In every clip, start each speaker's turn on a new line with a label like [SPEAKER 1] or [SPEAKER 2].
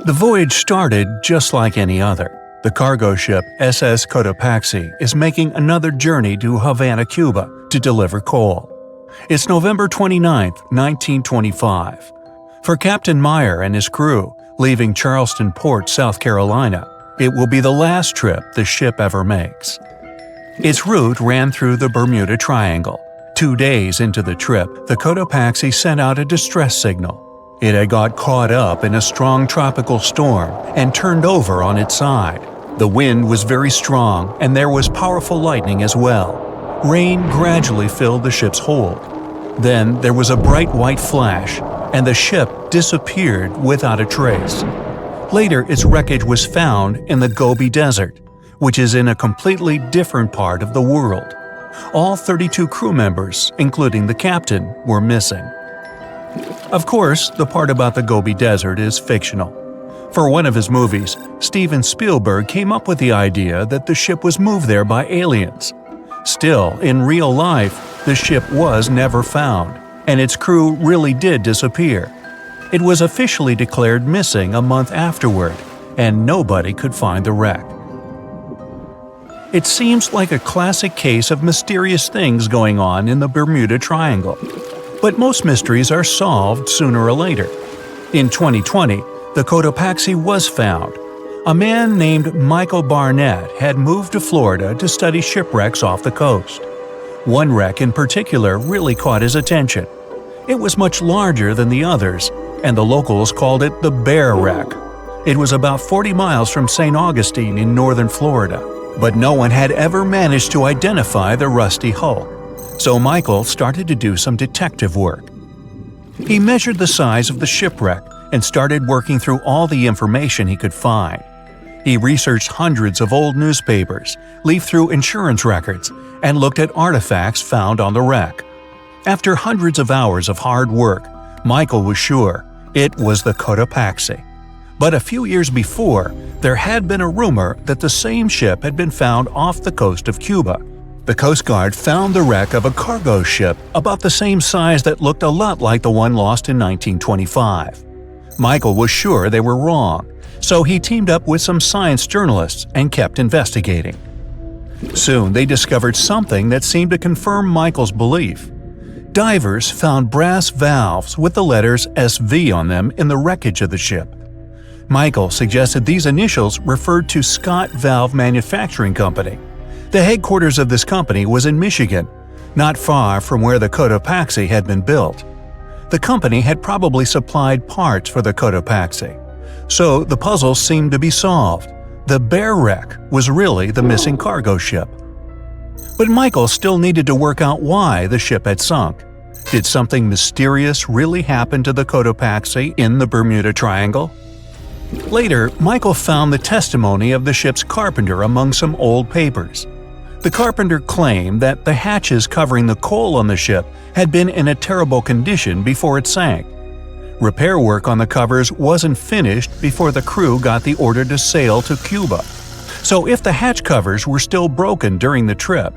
[SPEAKER 1] The voyage started just like any other. The cargo ship SS Cotopaxi is making another journey to Havana, Cuba, to deliver coal. It's November 29, 1925. For Captain Meyer and his crew, leaving Charleston Port, South Carolina, it will be the last trip the ship ever makes. Its route ran through the Bermuda Triangle. 2 days into the trip, the Cotopaxi sent out a distress signal. It had got caught up in a strong tropical storm and turned over on its side. The wind was very strong and there was powerful lightning as well. Rain gradually filled the ship's hold. Then there was a bright white flash, and the ship disappeared without a trace. Later, its wreckage was found in the Gobi Desert, which is in a completely different part of the world. All 32 crew members, including the captain, were missing. Of course, the part about the Gobi Desert is fictional. For one of his movies, Steven Spielberg came up with the idea that the ship was moved there by aliens. Still, in real life, the ship was never found, and its crew really did disappear. It was officially declared missing a month afterward, and nobody could find the wreck. It seems like a classic case of mysterious things going on in the Bermuda Triangle. But most mysteries are solved sooner or later. In 2020, the Cotopaxi was found. A man named Michael Barnett had moved to Florida to study shipwrecks off the coast. One wreck in particular really caught his attention. It was much larger than the others, and the locals called it the Bear Wreck. It was about 40 miles from St. Augustine in northern Florida, but no one had ever managed to identify the rusty hull. So Michael started to do some detective work. He measured the size of the shipwreck and started working through all the information he could find. He researched hundreds of old newspapers, leafed through insurance records, and looked at artifacts found on the wreck. After hundreds of hours of hard work, Michael was sure it was the Cotopaxi. But a few years before, there had been a rumor that the same ship had been found off the coast of Cuba. The Coast Guard found the wreck of a cargo ship about the same size that looked a lot like the one lost in 1925. Michael was sure they were wrong, so he teamed up with some science journalists and kept investigating. Soon they discovered something that seemed to confirm Michael's belief. Divers found brass valves with the letters SV on them in the wreckage of the ship. Michael suggested these initials referred to Scott Valve Manufacturing Company. The headquarters of this company was in Michigan, not far from where the Cotopaxi had been built. The company had probably supplied parts for the Cotopaxi. So the puzzle seemed to be solved. The Bear Wreck was really the missing cargo ship. But Michael still needed to work out why the ship had sunk. Did something mysterious really happen to the Cotopaxi in the Bermuda Triangle? Later, Michael found the testimony of the ship's carpenter among some old papers. The carpenter claimed that the hatches covering the coal on the ship had been in a terrible condition before it sank. Repair work on the covers wasn't finished before the crew got the order to sail to Cuba. So if the hatch covers were still broken during the trip,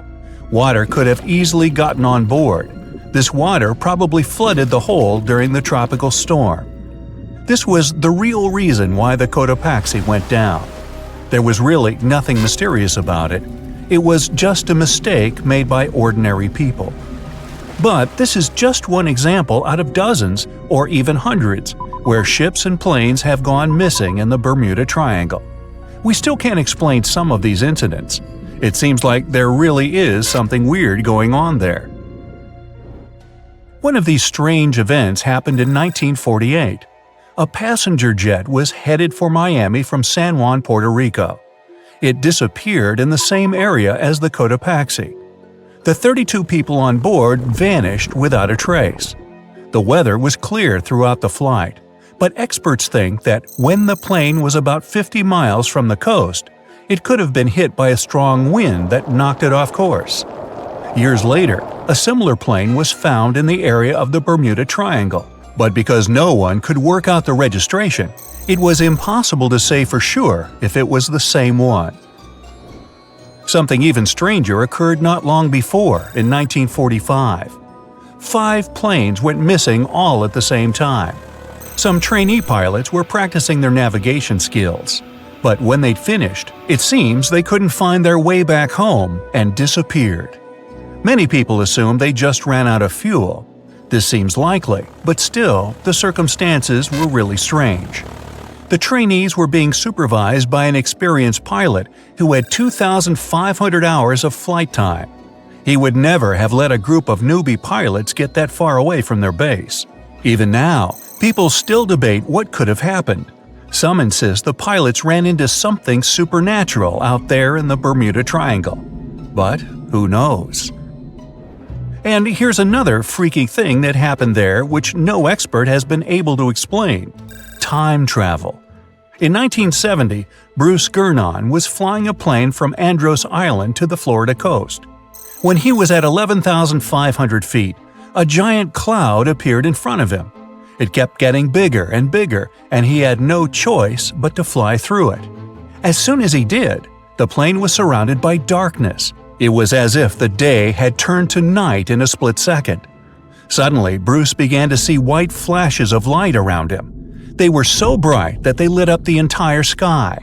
[SPEAKER 1] water could have easily gotten on board. This water probably flooded the hole during the tropical storm. This was the real reason why the Cotopaxi went down. There was really nothing mysterious about it. It was just a mistake made by ordinary people. But this is just one example out of dozens, or even hundreds, where ships and planes have gone missing in the Bermuda Triangle. We still can't explain some of these incidents. It seems like there really is something weird going on there. One of these strange events happened in 1948. A passenger jet was headed for Miami from San Juan, Puerto Rico. It disappeared in the same area as the Cotopaxi. The 32 people on board vanished without a trace. The weather was clear throughout the flight, but experts think that when the plane was about 50 miles from the coast, it could have been hit by a strong wind that knocked it off course. Years later, a similar plane was found in the area of the Bermuda Triangle, but because no one could work out the registration, it was impossible to say for sure if it was the same one. Something even stranger occurred not long before, in 1945. 5 planes went missing all at the same time. Some trainee pilots were practicing their navigation skills. But when they'd finished, it seems they couldn't find their way back home and disappeared. Many people assume they just ran out of fuel. This seems likely, but still, the circumstances were really strange. The trainees were being supervised by an experienced pilot who had 2,500 hours of flight time. He would never have let a group of newbie pilots get that far away from their base. Even now, people still debate what could have happened. Some insist the pilots ran into something supernatural out there in the Bermuda Triangle. But who knows? And here's another freaky thing that happened there which no expert has been able to explain: time travel. In 1970, Bruce Gernon was flying a plane from Andros Island to the Florida coast. When he was at 11,500 feet, a giant cloud appeared in front of him. It kept getting bigger and bigger, and he had no choice but to fly through it. As soon as he did, the plane was surrounded by darkness. It was as if the day had turned to night in a split second. Suddenly, Bruce began to see white flashes of light around him. They were so bright that they lit up the entire sky.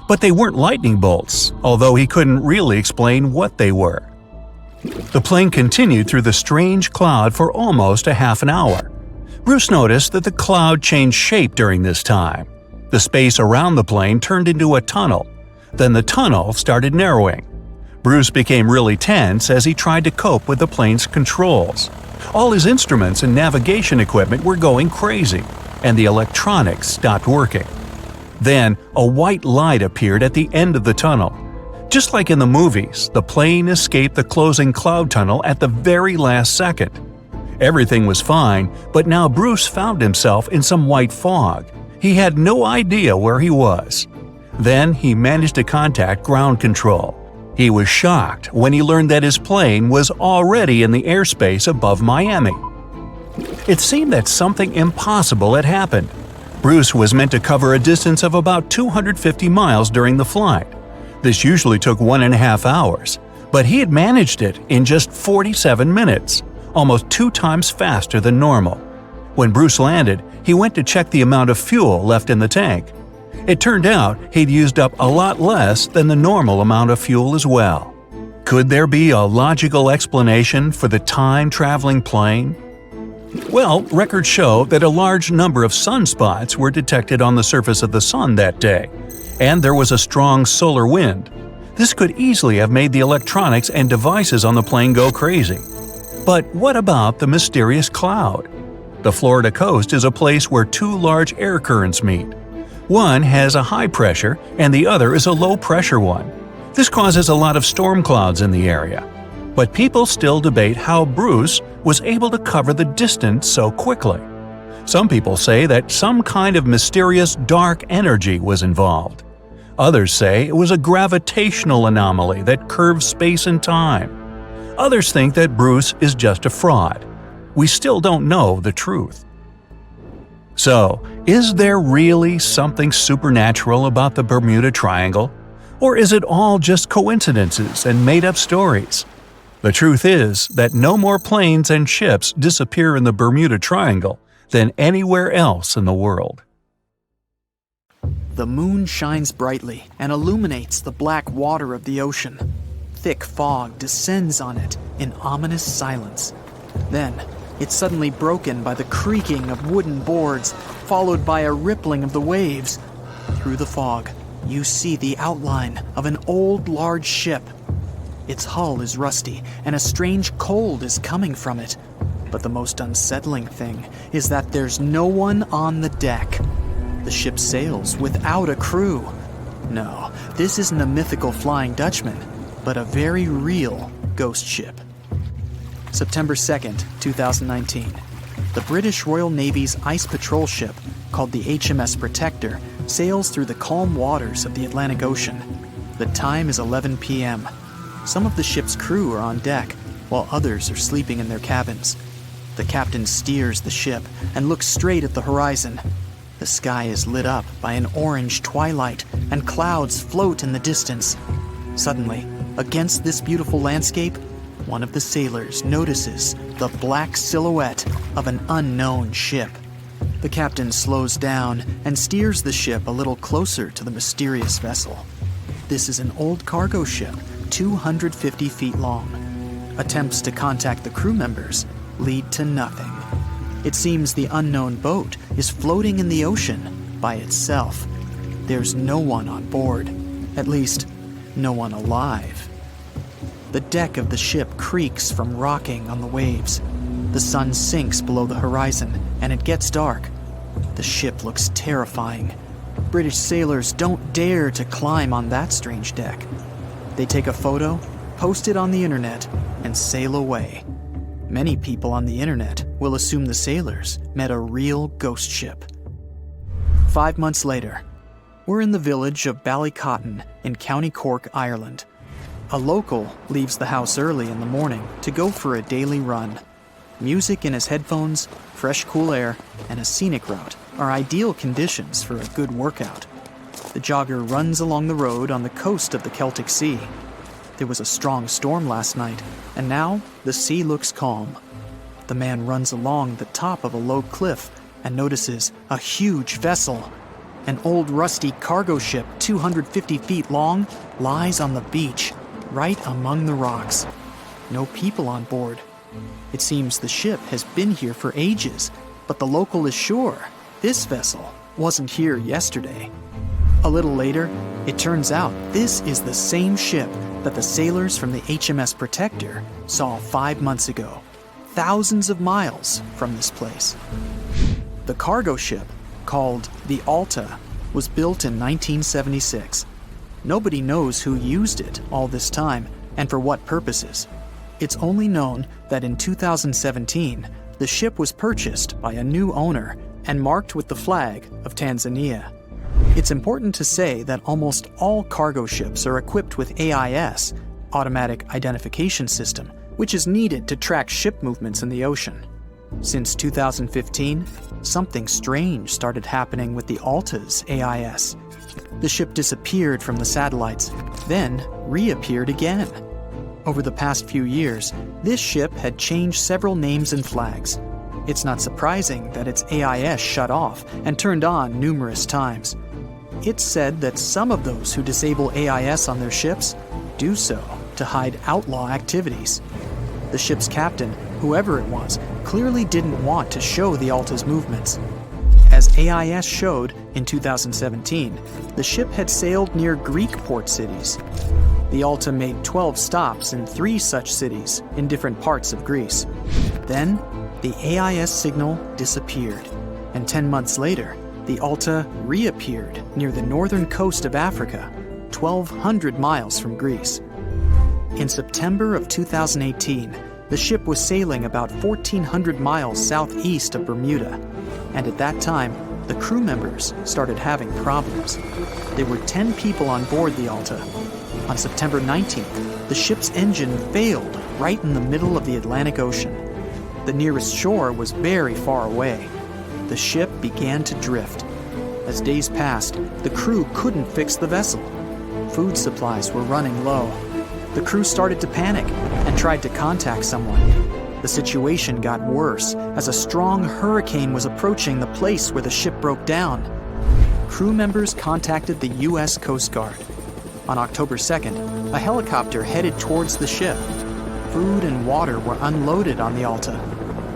[SPEAKER 1] But they weren't lightning bolts, although he couldn't really explain what they were. The plane continued through the strange cloud for almost a half an hour. Bruce noticed that the cloud changed shape during this time. The space around the plane turned into a tunnel. Then the tunnel started narrowing. Bruce became really tense as he tried to cope with the plane's controls. All his instruments and navigation equipment were going crazy, and the electronics stopped working. Then, a white light appeared at the end of the tunnel. Just like in the movies, the plane escaped the closing cloud tunnel at the very last second. Everything was fine, but now Bruce found himself in some white fog. He had no idea where he was. Then he managed to contact ground control. He was shocked when he learned that his plane was already in the airspace above Miami. It seemed that something impossible had happened. Bruce was meant to cover a distance of about 250 miles during the flight. This usually took 1.5 hours, but he had managed it in just 47 minutes. Almost 2 times faster than normal. When Bruce landed, he went to check the amount of fuel left in the tank. It turned out he'd used up a lot less than the normal amount of fuel as well. Could there be a logical explanation for the time-traveling plane? Well, records show that a large number of sunspots were detected on the surface of the sun that day, and there was a strong solar wind. This could easily have made the electronics and devices on the plane go crazy. But what about the mysterious cloud? The Florida coast is a place where 2 large air currents meet. One has a high pressure and the other is a low pressure one. This causes a lot of storm clouds in the area. But people still debate how Bruce was able to cover the distance so quickly. Some people say that some kind of mysterious dark energy was involved. Others say it was a gravitational anomaly that curves space and time. Others think that Bruce is just a fraud. We still don't know the truth. So, is there really something supernatural about the Bermuda Triangle? Or is it all just coincidences and made-up stories? The truth is that no more planes and ships disappear in the Bermuda Triangle than anywhere else in the world.
[SPEAKER 2] The moon shines brightly and illuminates the black water of the ocean. Thick fog descends on it in ominous silence. Then, it's suddenly broken by the creaking of wooden boards, followed by a rippling of the waves. Through the fog, you see the outline of an old large ship. Its hull is rusty, and a strange cold is coming from it. But the most unsettling thing is that there's no one on the deck. The ship sails without a crew. No, this isn't a mythical Flying Dutchman, but a very real ghost ship. September 2nd, 2019. The British Royal Navy's ice patrol ship, called the HMS Protector, sails through the calm waters of the Atlantic Ocean. The time is 11 p.m. Some of the ship's crew are on deck, while others are sleeping in their cabins. The captain steers the ship and looks straight at the horizon. The sky is lit up by an orange twilight, and clouds float in the distance. Suddenly, against this beautiful landscape, one of the sailors notices the black silhouette of an unknown ship. The captain slows down and steers the ship a little closer to the mysterious vessel. This is an old cargo ship, 250 feet long. Attempts to contact the crew members lead to nothing. It seems the unknown boat is floating in the ocean by itself. There's no one on board, at least no one alive. The deck of the ship creaks from rocking on the waves. The sun sinks below the horizon and it gets dark. The ship looks terrifying. British sailors don't dare to climb on that strange deck. They take a photo, post it on the internet, and sail away. Many people on the internet will assume the sailors met a real ghost ship. 5 months later, we're in the village of Ballycotton in County Cork, Ireland. A local leaves the house early in the morning to go for a daily run. Music in his headphones, fresh cool air, and a scenic route are ideal conditions for a good workout. The jogger runs along the road on the coast of the Celtic Sea. There was a strong storm last night, and now the sea looks calm. The man runs along the top of a low cliff and notices a huge vessel. An old rusty cargo ship 250 feet long lies on the beach, right among the rocks. No people on board. It seems the ship has been here for ages, but the local is sure this vessel wasn't here yesterday. A little later, it turns out this is the same ship that the sailors from the HMS Protector saw 5 months ago, thousands of miles from this place. The cargo ship, called the Alta, was built in 1976. Nobody knows who used it all this time and for what purposes. It's only known that in 2017, the ship was purchased by a new owner and marked with the flag of Tanzania. It's important to say that almost all cargo ships are equipped with AIS, Automatic Identification System, which is needed to track ship movements in the ocean. Since 2015, something strange started happening with the Alta's AIS. The ship disappeared from the satellites, then reappeared again. Over the past few years, this ship had changed several names and flags. It's not surprising that its AIS shut off and turned on numerous times. It's said that some of those who disable AIS on their ships do so to hide outlaw activities. The ship's captain, whoever it was, clearly didn't want to show the Alta's movements. As AIS showed in 2017, the ship had sailed near Greek port cities. The Alta made 12 stops in 3 such cities in different parts of Greece. Then, the AIS signal disappeared, and 10 months later, the Alta reappeared near the northern coast of Africa, 1,200 miles from Greece. In September of 2018, the ship was sailing about 1,400 miles southeast of Bermuda, and at that time, the crew members started having problems. There were 10 people on board the Alta. On September 19th, the ship's engine failed right in the middle of the Atlantic Ocean. The nearest shore was very far away. The ship began to drift. As days passed, the crew couldn't fix the vessel. Food supplies were running low. The crew started to panic and tried to contact someone. The situation got worse as a strong hurricane was approaching the place where the ship broke down. Crew members contacted the U.S. Coast Guard. On October 2nd, a helicopter headed towards the ship. Food and water were unloaded on the Alta.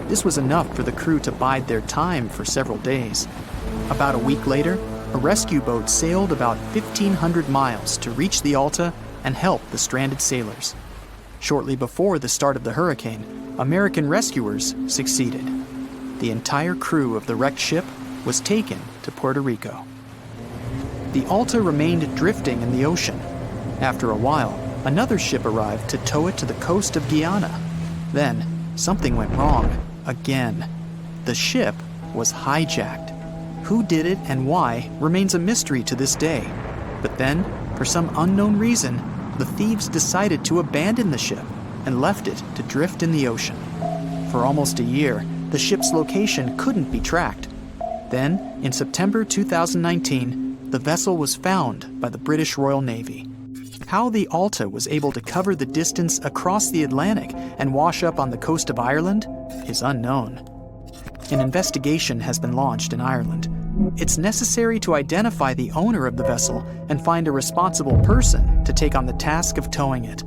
[SPEAKER 2] This was enough for the crew to bide their time for several days. About a week later, a rescue boat sailed about 1,500 miles to reach the Alta and help the stranded sailors. Shortly before the start of the hurricane, American rescuers succeeded. The entire crew of the wrecked ship was taken to Puerto Rico. The Alta remained drifting in the ocean. After a while, another ship arrived to tow it to the coast of Guyana. Then, something went wrong again. The ship was hijacked. Who did it and why remains a mystery to this day. But then, for some unknown reason, the thieves decided to abandon the ship and left it to drift in the ocean. For almost a year, the ship's location couldn't be tracked. Then, in September 2019, the vessel was found by the British Royal Navy. How the Alta was able to cover the distance across the Atlantic and wash up on the coast of Ireland is unknown. an investigation has been launched in Ireland. It's necessary to identify the owner of the vessel and find a responsible person to take on the task of towing it.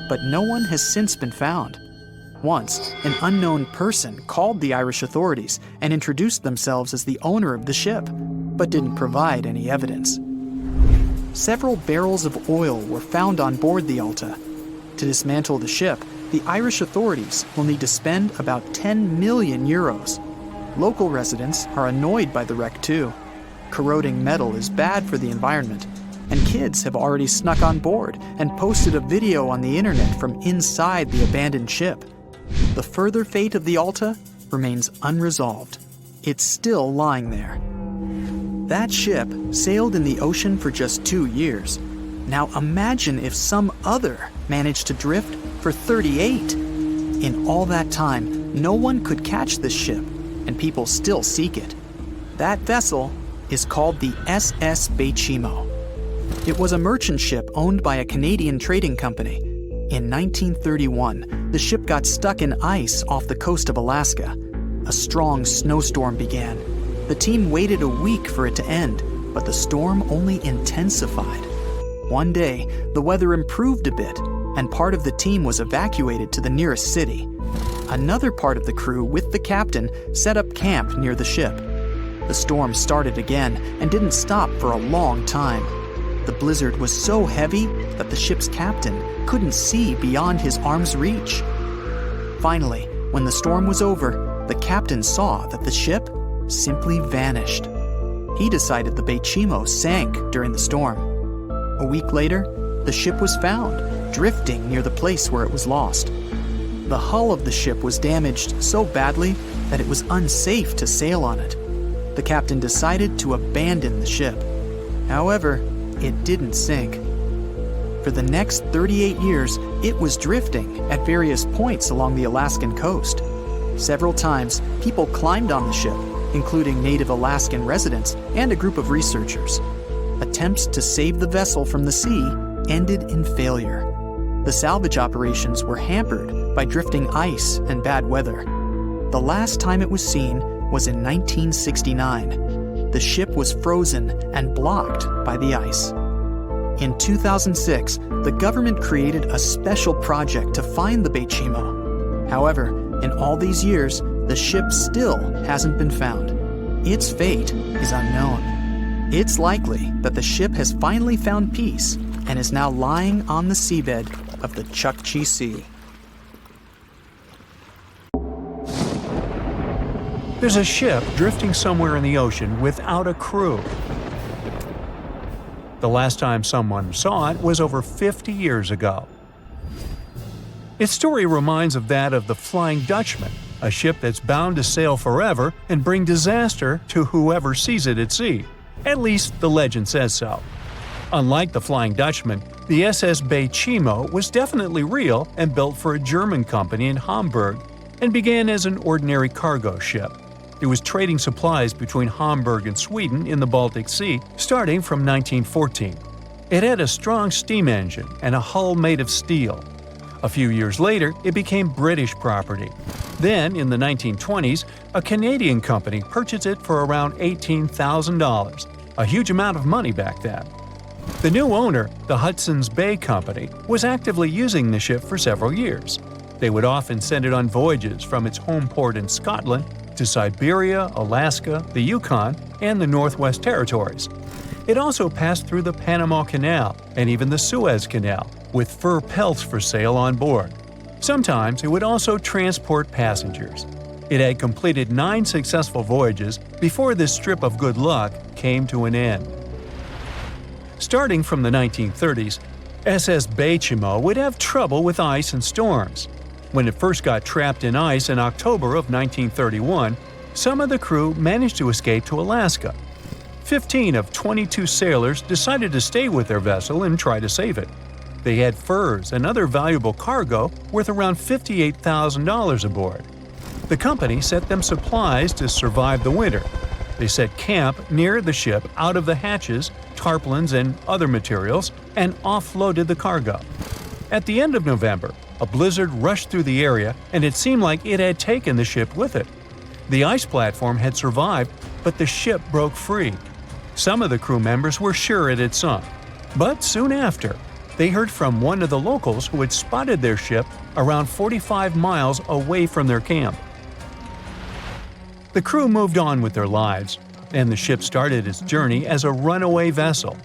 [SPEAKER 2] But no one has since been found. Once, an unknown person called the Irish authorities and introduced themselves as the owner of the ship, but didn't provide any evidence. Several barrels of oil were found on board the Alta. To dismantle the ship, the Irish authorities will need to spend about 10 million euros. Local residents are annoyed by the wreck too. Corroding metal is bad for the environment, and kids have already snuck on board and posted a video on the internet from inside the abandoned ship. The further fate of the Alta remains unresolved. It's still lying there. That ship sailed in the ocean for just 2 years. Now imagine if some other managed to drift for 38. In all that time, no one could catch this ship, and people still seek it. That vessel is called the SS Baychimo. It was a merchant ship owned by a Canadian trading company. In 1931, the ship got stuck in ice off the coast of Alaska. A strong snowstorm began. The team waited a week for it to end, but the storm only intensified. One day, the weather improved a bit, and part of the team was evacuated to the nearest city. Another part of the crew, with the captain, set up camp near the ship. The storm started again and didn't stop for a long time. The blizzard was so heavy that the ship's captain couldn't see beyond his arm's reach. Finally, when the storm was over, the captain saw that the ship simply vanished. He decided the Baychimo sank during the storm. A week later, the ship was found, drifting near the place where it was lost. The hull of the ship was damaged so badly that it was unsafe to sail on it. The captain decided to abandon the ship. However, it didn't sink. For the next 38 years, it was drifting at various points along the Alaskan coast. Several times, people climbed on the ship, including native Alaskan residents and a group of researchers. Attempts to save the vessel from the sea ended in failure. The salvage operations were hampered by drifting ice and bad weather. The last time it was seen was in 1969. The ship was frozen and blocked by the ice. In 2006, the government created a special project to find the Baychimo. However, in all these years, the ship still hasn't been found. Its fate is unknown. It's likely that the ship has finally found peace and is now lying on the seabed of the Chukchi Sea.
[SPEAKER 1] There's a ship drifting somewhere in the ocean without a crew. The last time someone saw it was over 50 years ago. Its story reminds of that of the Flying Dutchman, a ship that's bound to sail forever and bring disaster to whoever sees it at sea. At least the legend says so. Unlike the Flying Dutchman, the SS Baychimo was definitely real and built for a German company in Hamburg and began as an ordinary cargo ship. It was trading supplies between Hamburg and Sweden in the Baltic Sea starting from 1914. It had a strong steam engine and a hull made of steel. A few years later, it became British property. Then, in the 1920s, a Canadian company purchased it for around $18,000, a huge amount of money back then. The new owner, the Hudson's Bay Company, was actively using the ship for several years. They would often send it on voyages from its home port in Scotland to Siberia, Alaska, the Yukon, and the Northwest Territories. It also passed through the Panama Canal and even the Suez Canal, with fur pelts for sale on board. Sometimes it would also transport passengers. It had completed 9 successful voyages before this strip of good luck came to an end. Starting from the 1930s, SS Baychimo would have trouble with ice and storms. When it first got trapped in ice in October of 1931, some of the crew managed to escape to Alaska. 15 of 22 sailors decided to stay with their vessel and try to save it. They had furs and other valuable cargo worth around $58,000 aboard. The company sent them supplies to survive the winter. They set camp near the ship out of the hatches, tarpaulins, and other materials, and offloaded the cargo. At the end of November, a blizzard rushed through the area, and it seemed like it had taken the ship with it. The ice platform had survived, but the ship broke free. Some of the crew members were sure it had sunk. But soon after, they heard from one of the locals who had spotted their ship around 45 miles away from their camp. The crew moved on with their lives, and the ship started its journey as a runaway vessel.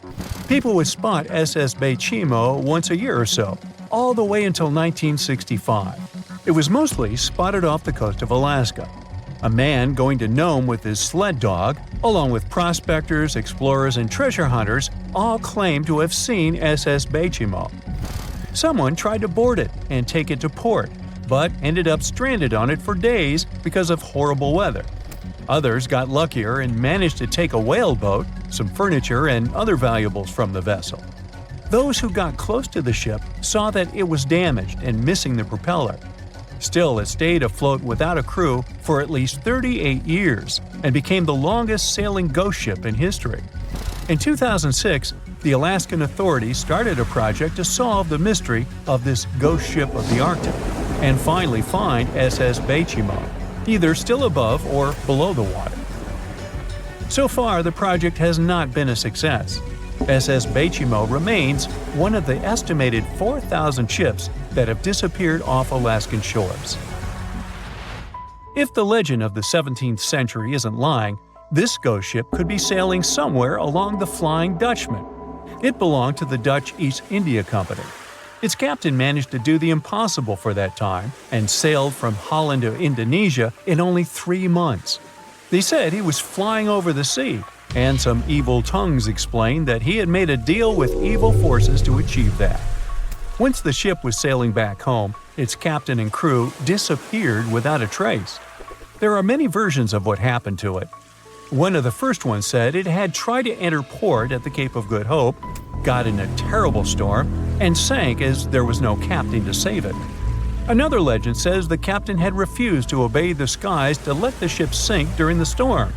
[SPEAKER 1] People would spot SS Baychimo once a year or so, all the way until 1965. It was mostly spotted off the coast of Alaska. A man going to Nome with his sled dog, along with prospectors, explorers, and treasure hunters, all claimed to have seen SS Baychimo. Someone tried to board it and take it to port, but ended up stranded on it for days because of horrible weather. Others got luckier and managed to take a whaleboat, some furniture, and other valuables from the vessel. Those who got close to the ship saw that it was damaged and missing the propeller. Still, it stayed afloat without a crew for at least 38 years and became the longest sailing ghost ship in history. In 2006, the Alaskan authorities started a project to solve the mystery of this ghost ship of the Arctic and finally find SS Baychimo, either still above or below the water. So far, the project has not been a success. SS Baychimo remains one of the estimated 4,000 ships that have disappeared off Alaskan shores. If the legend of the 17th century isn't lying, this ghost ship could be sailing somewhere along the Flying Dutchman. It belonged to the Dutch East India Company. Its captain managed to do the impossible for that time and sailed from Holland to Indonesia in only 3 months. They said he was flying over the sea, and some evil tongues explained that he had made a deal with evil forces to achieve that. Once the ship was sailing back home, its captain and crew disappeared without a trace. There are many versions of what happened to it. One of the first ones said it had tried to enter port at the Cape of Good Hope, got in a terrible storm, and sank as there was no captain to save it. Another legend says the captain had refused to obey the skies to let the ship sink during the storm.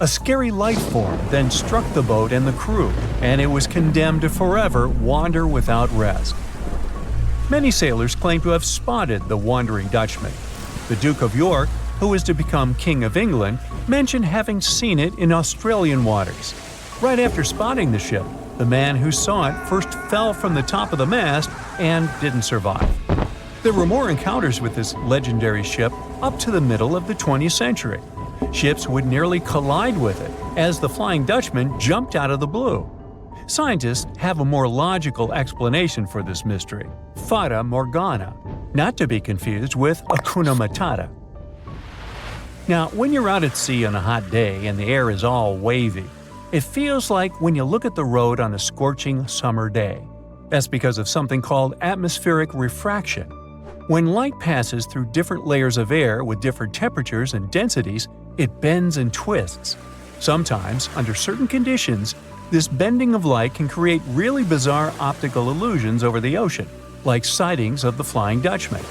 [SPEAKER 1] A scary light form then struck the boat and the crew, and it was condemned to forever wander without rest. Many sailors claim to have spotted the wandering Dutchman. The Duke of York, who was to become King of England, mentioned having seen it in Australian waters. Right after spotting the ship, the man who saw it first fell from the top of the mast and didn't survive. There were more encounters with this legendary ship up to the middle of the 20th century. Ships would nearly collide with it as the Flying Dutchman jumped out of the blue. Scientists have a more logical explanation for this mystery: Fata Morgana, not to be confused with Hakuna Matata. Now, when you're out at sea on a hot day and the air is all wavy, it feels like when you look at the road on a scorching summer day. That's because of something called atmospheric refraction. When light passes through different layers of air with different temperatures and densities, it bends and twists. Sometimes, under certain conditions, this bending of light can create really bizarre optical illusions over the ocean, like sightings of the Flying Dutchman.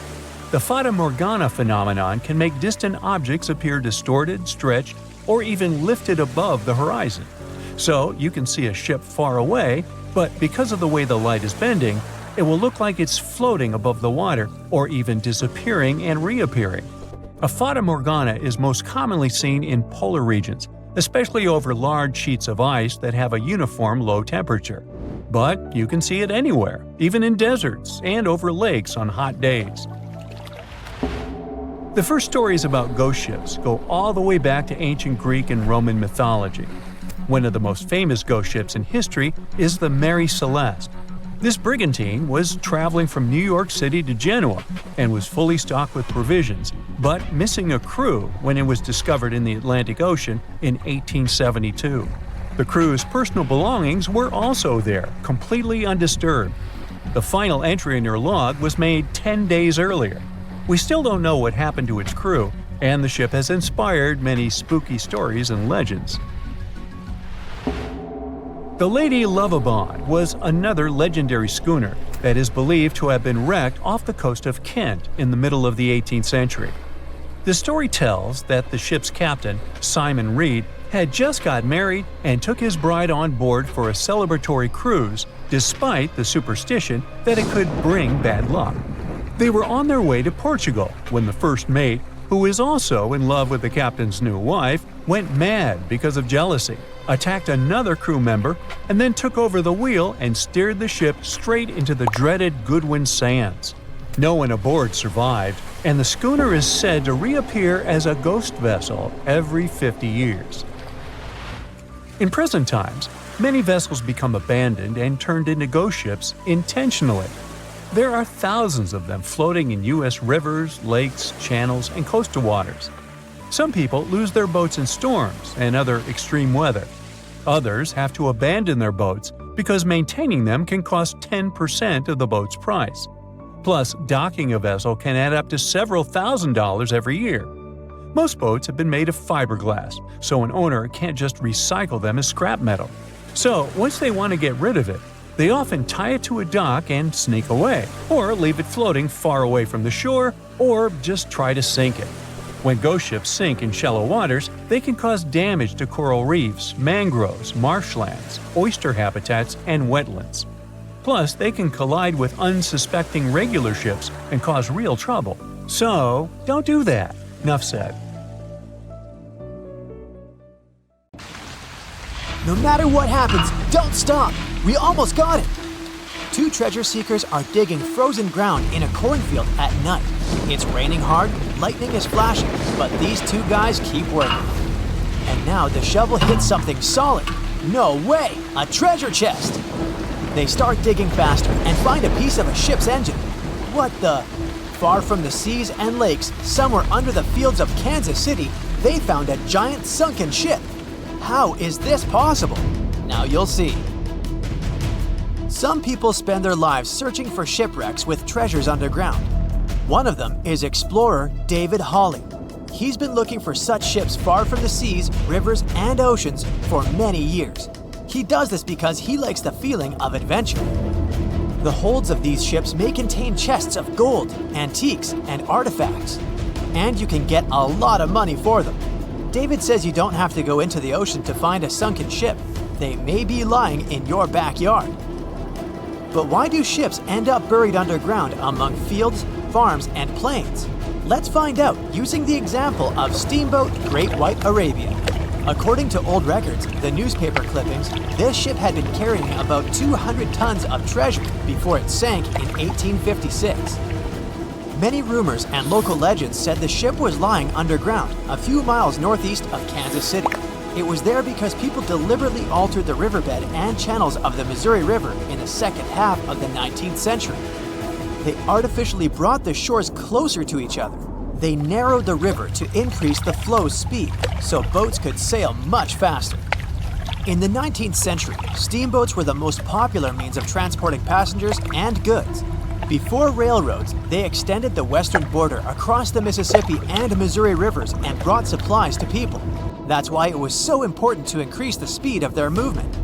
[SPEAKER 1] The Fata Morgana phenomenon can make distant objects appear distorted, stretched, or even lifted above the horizon. So you can see a ship far away, but because of the way the light is bending, it will look like it's floating above the water or even disappearing and reappearing. A Fata Morgana is most commonly seen in polar regions, especially over large sheets of ice that have a uniform low temperature. But you can see it anywhere, even in deserts and over lakes on hot days. The first stories about ghost ships go all the way back to ancient Greek and Roman mythology. One of the most famous ghost ships in history is the Mary Celeste. This brigantine was traveling from New York City to Genoa and was fully stocked with provisions, but missing a crew when it was discovered in the Atlantic Ocean in 1872. The crew's personal belongings were also there, completely undisturbed. The final entry in their log was made 10 days earlier. We still don't know what happened to its crew, and the ship has inspired many spooky stories and legends. The Lady Lovibond was another legendary schooner that is believed to have been wrecked off the coast of Kent in the middle of the 18th century. The story tells that the ship's captain, Simon Reed, had just got married and took his bride on board for a celebratory cruise, despite the superstition that it could bring bad luck. They were on their way to Portugal when the first mate, who is also in love with the captain's new wife, went mad because of jealousy, attacked another crew member, and then took over the wheel and steered the ship straight into the dreaded Goodwin Sands. No one aboard survived, and the schooner is said to reappear as a ghost vessel every 50 years. In present times, many vessels become abandoned and turned into ghost ships intentionally. There are thousands of them floating in U.S. rivers, lakes, channels, and coastal waters. Some people lose their boats in storms and other extreme weather. Others have to abandon their boats because maintaining them can cost 10% of the boat's price. Plus, docking a vessel can add up to several $1,000s every year. Most boats have been made of fiberglass, so an owner can't just recycle them as scrap metal. So, once they want to get rid of it, they often tie it to a dock and sneak away, or leave it floating far away from the shore, or just try to sink it. When ghost ships sink in shallow waters, they can cause damage to coral reefs, mangroves, marshlands, oyster habitats, and wetlands. Plus, they can collide with unsuspecting regular ships and cause real trouble. So, don't do that. Enough said.
[SPEAKER 3] No matter what happens, don't stop! We almost got it! Two treasure seekers are digging frozen ground in a cornfield at night. It's raining hard, lightning is flashing, but these two guys keep working. And now the shovel hits something solid. No way! A treasure chest! They start digging faster and find a piece of a ship's engine. What the? Far from the seas and lakes, somewhere under the fields of Kansas City, they found a giant sunken ship. How is this possible? Now you'll see. Some people spend their lives searching for shipwrecks with treasures underground. One of them is explorer David Hawley. He's been looking for such ships far from the seas, rivers, and oceans for many years. He does this because he likes the feeling of adventure. The holds of these ships may contain chests of gold, antiques, and artifacts. And you can get a lot of money for them. David says you don't have to go into the ocean to find a sunken ship. They may be lying in your backyard. But why do ships end up buried underground among fields, farms, and plains? Let's find out using the example of steamboat Great White Arabia. According to old records, the newspaper clippings, this ship had been carrying about 200 tons of treasure before it sank in 1856. Many rumors and local legends said the ship was lying underground, a few miles northeast of Kansas City. It was there because people deliberately altered the riverbed and channels of the Missouri River in the second half of the 19th century. They artificially brought the shores closer to each other. They narrowed the river to increase the flow's speed, so boats could sail much faster. In the 19th century, steamboats were the most popular means of transporting passengers and goods. Before railroads, they extended the western border across the Mississippi and Missouri rivers and brought supplies to people. That's why it was so important to increase the speed of their movement.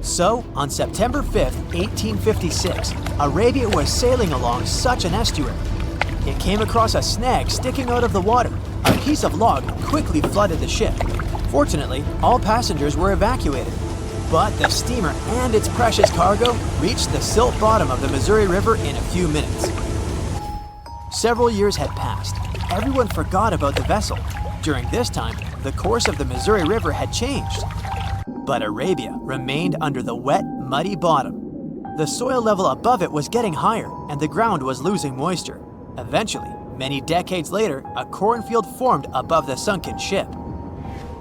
[SPEAKER 3] So, on September 5, 1856, Arabia was sailing along such an estuary. It came across a snag sticking out of the water. A piece of log quickly flooded the ship. Fortunately, all passengers were evacuated. But the steamer and its precious cargo reached the silt bottom of the Missouri River in a few minutes. Several years had passed. Everyone forgot about the vessel. During this time, the course of the Missouri River had changed. But Arabia remained under the wet, muddy bottom. The soil level above it was getting higher, and the ground was losing moisture. Eventually, many decades later, a cornfield formed above the sunken ship.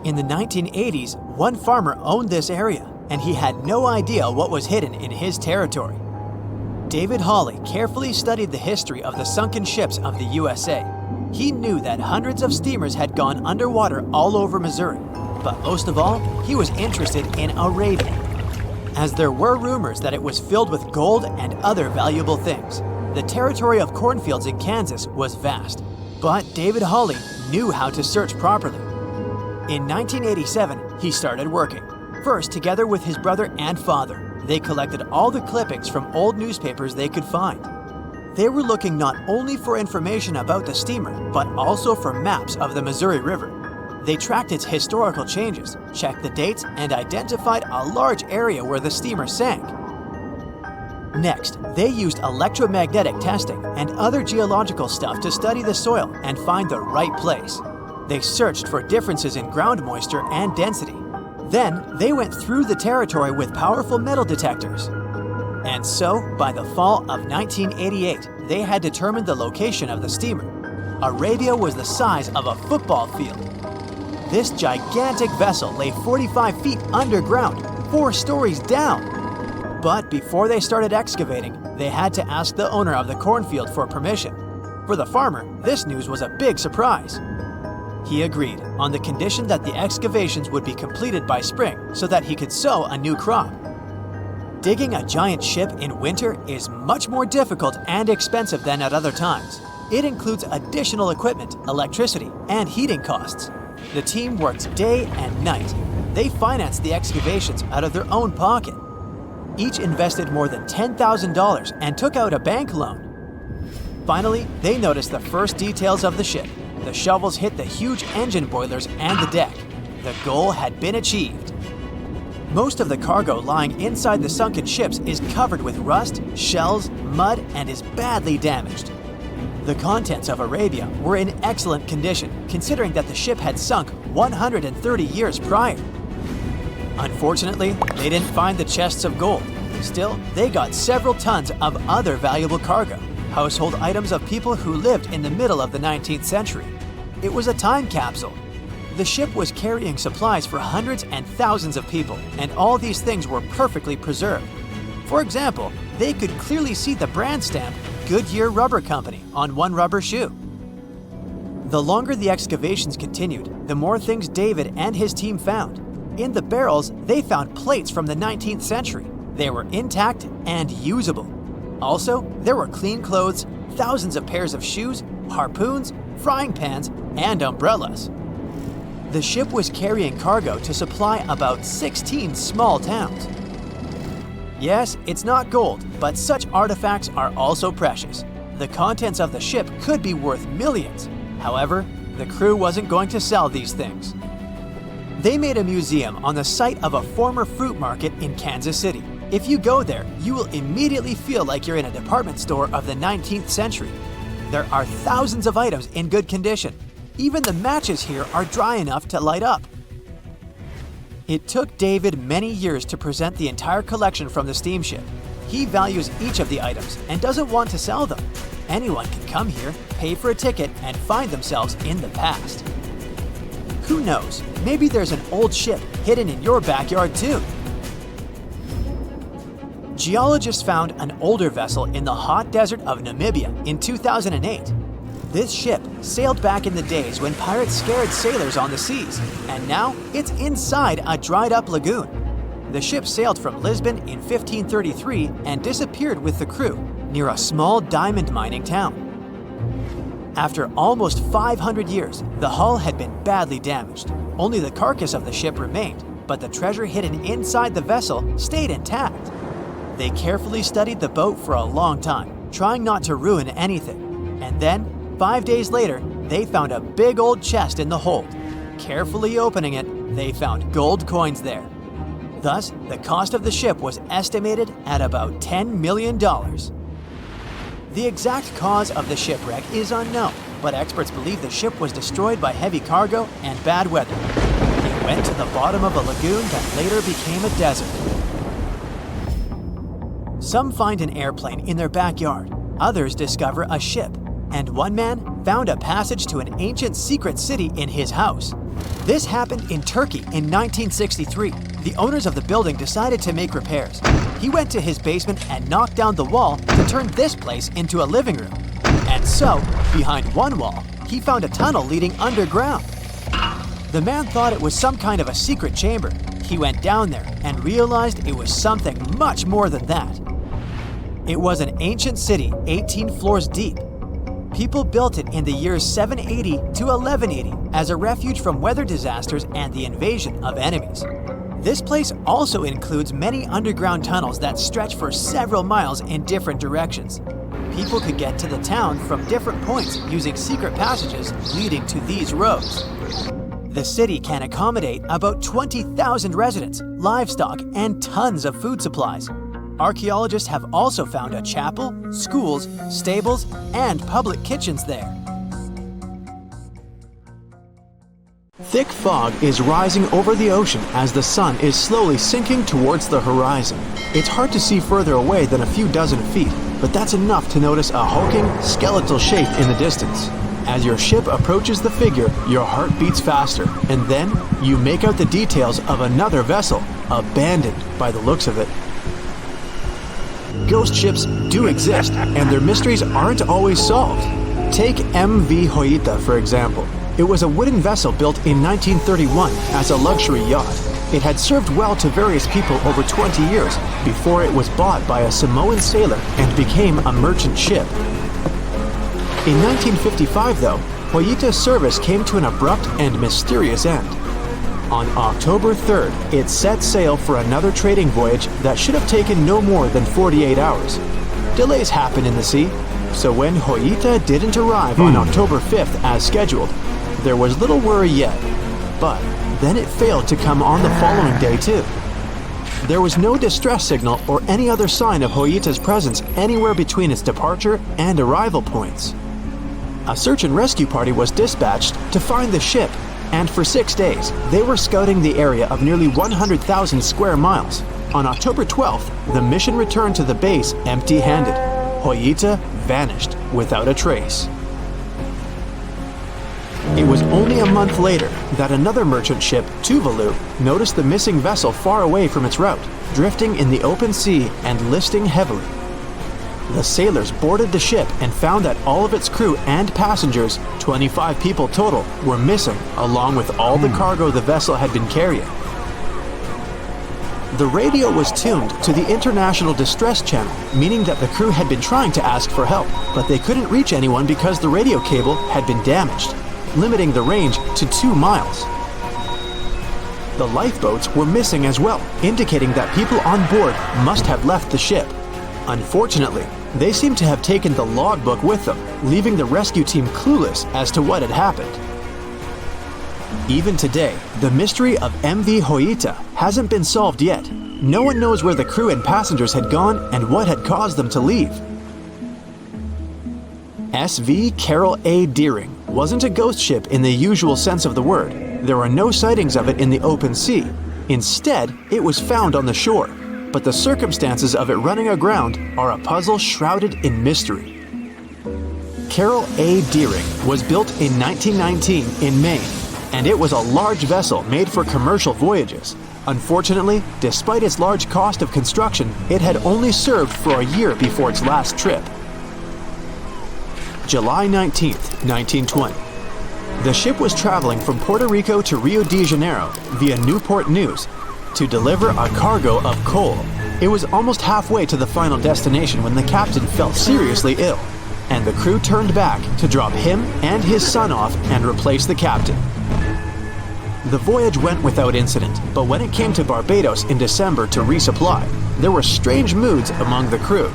[SPEAKER 3] In the 1980s, one farmer owned this area, and he had no idea what was hidden in his territory. David Hawley carefully studied the history of the sunken ships of the USA. He knew that hundreds of steamers had gone underwater all over Missouri, but most of all, he was interested in Arabia, as there were rumors that it was filled with gold and other valuable things. The territory of cornfields in Kansas was vast, but David Hawley knew how to search properly. In 1987, he started working. First, together with his brother and father, they collected all the clippings from old newspapers they could find. They were looking not only for information about the steamer, but also for maps of the Missouri River. They tracked its historical changes, checked the dates, and identified a large area where the steamer sank. Next, they used electromagnetic testing and other geological stuff to study the soil and find the right place. They searched for differences in ground moisture and density. Then, they went through the territory with powerful metal detectors. And so, by the fall of 1988, they had determined the location of the steamer. Arabia was the size of a football field. This gigantic vessel lay 45 feet underground, 4 stories down. But before they started excavating, they had to ask the owner of the cornfield for permission. For the farmer, this news was a big surprise. He agreed on the condition that the excavations would be completed by spring so that he could sow a new crop. Digging a giant ship in winter is much more difficult and expensive than at other times. It includes additional equipment, electricity, and heating costs. The team worked day and night. They financed the excavations out of their own pocket. Each invested more than $10,000 and took out a bank loan. Finally, they noticed the first details of the ship. The shovels hit the huge engine boilers and the deck. The goal had been achieved. Most of the cargo lying inside the sunken ships is covered with rust, shells, mud, and is badly damaged. The contents of Arabia were in excellent condition, considering that the ship had sunk 130 years prior. Unfortunately, they didn't find the chests of gold. Still, they got several tons of other valuable cargo, household items of people who lived in the middle of the 19th century. It was a time capsule. The ship was carrying supplies for hundreds and thousands of people, and all these things were perfectly preserved. For example, they could clearly see the brand stamp Goodyear Rubber Company on one rubber shoe. The longer the excavations continued, the more things David and his team found. In the barrels, they found plates from the 19th century. They were intact and usable. Also, there were clean clothes, thousands of pairs of shoes, harpoons, frying pans, and umbrellas. The ship was carrying cargo to supply about 16 small towns. Yes, it's not gold, but such artifacts are also precious. The contents of the ship could be worth millions. However, the crew wasn't going to sell these things. They made a museum on the site of a former fruit market in Kansas City. If you go there, you will immediately feel like you're in a department store of the 19th century. There are thousands of items in good condition. Even the matches here are dry enough to light up. It took David many years to present the entire collection from the steamship. He values each of the items and doesn't want to sell them. Anyone can come here, pay for a ticket, and find themselves in the past. Who knows, maybe there's an old ship hidden in your backyard too. Geologists found an older vessel in the hot desert of Namibia in 2008. This ship sailed back in the days when pirates scared sailors on the seas, and now it's inside a dried-up lagoon. The ship sailed from Lisbon in 1533 and disappeared with the crew near a small diamond mining town. After almost 500 years, the hull had been badly damaged. Only the carcass of the ship remained, but the treasure hidden inside the vessel stayed intact. They carefully studied the boat for a long time, trying not to ruin anything. And then, 5 days later, they found a big old chest in the hold. Carefully opening it, they found gold coins there. Thus, the cost of the ship was estimated at about $10 million. The exact cause of the shipwreck is unknown, but experts believe the ship was destroyed by heavy cargo and bad weather. It went to the bottom of a lagoon that later became a desert. Some find an airplane in their backyard, others discover a ship, and one man found a passage to an ancient secret city in his house. This happened in Turkey in 1963. The owners of the building decided to make repairs. He went to his basement and knocked down the wall to turn this place into a living room. And so, behind one wall, he found a tunnel leading underground. The man thought it was some kind of a secret chamber. He went down there and realized it was something much more than that. It was an ancient city 18 floors deep. People built it in the years 780 to 1180 as a refuge from weather disasters and the invasion of enemies. This place also includes many underground tunnels that stretch for several miles in different directions. People could get to the town from different points using secret passages leading to these roads. The city can accommodate about 20,000 residents, livestock, and tons of food supplies. Archaeologists have also found a chapel, schools, stables, and public kitchens there. Thick fog is rising over the ocean as the sun is slowly sinking towards the horizon. It's hard to see further away than a few dozen feet, but that's enough to notice a hulking, skeletal shape in the distance. As your ship approaches the figure, your heart beats faster, and then you make out the details of another vessel, abandoned by the looks of it. Ghost ships do exist, and their mysteries aren't always solved. Take MV Joyita, for example. It was a wooden vessel built in 1931 as a luxury yacht. It had served well to various people over 20 years before it was bought by a Samoan sailor and became a merchant ship. In 1955, though, Joyita's service came to an abrupt and mysterious end. On October 3rd, it set sail for another trading voyage that should have taken no more than 48 hours. Delays happen in the sea, so when Joyita didn't arrive on October 5th as scheduled, there was little worry yet. But then it failed to come on the following day too. There was no distress signal or any other sign of Joyita's presence anywhere between its departure and arrival points. A search and rescue party was dispatched to find the ship, and for 6 days, they were scouting the area of nearly 100,000 square miles. On October 12th, the mission returned to the base empty-handed. Joyita vanished without a trace. It was only a month later that another merchant ship, Tuvalu, noticed the missing vessel far away from its route, drifting in the open sea and listing heavily. The sailors boarded the ship and found that all of its crew and passengers, 25 people total, were missing, along with all the cargo the vessel had been carrying. The radio was tuned to the International Distress Channel, meaning that the crew had been trying to ask for help, but they couldn't reach anyone because the radio cable had been damaged, limiting the range to 2 miles. The lifeboats were missing as well, indicating that people on board must have left the ship. Unfortunately, they seem to have taken the logbook with them, leaving the rescue team clueless as to what had happened. Even today, the mystery of MV Joyita hasn't been solved yet. No one knows where the crew and passengers had gone and what had caused them to leave. SV Carroll A Deering wasn't a ghost ship in the usual sense of the word. There are no sightings of it in the open sea. Instead, it was found on the shore, but the circumstances of it running aground are a puzzle shrouded in mystery. Carroll A Deering was built in 1919 in Maine, and it was a large vessel made for commercial voyages. Unfortunately, despite its large cost of construction, it had only served for a year before its last trip. July 19, 1920. The ship was traveling from Puerto Rico to Rio de Janeiro via Newport News to deliver a cargo of coal. It was almost halfway to the final destination when the captain fell seriously ill, and the crew turned back to drop him and his son off and replace the captain. The voyage went without incident, but when it came to Barbados in December to resupply, there were strange moods among the crew.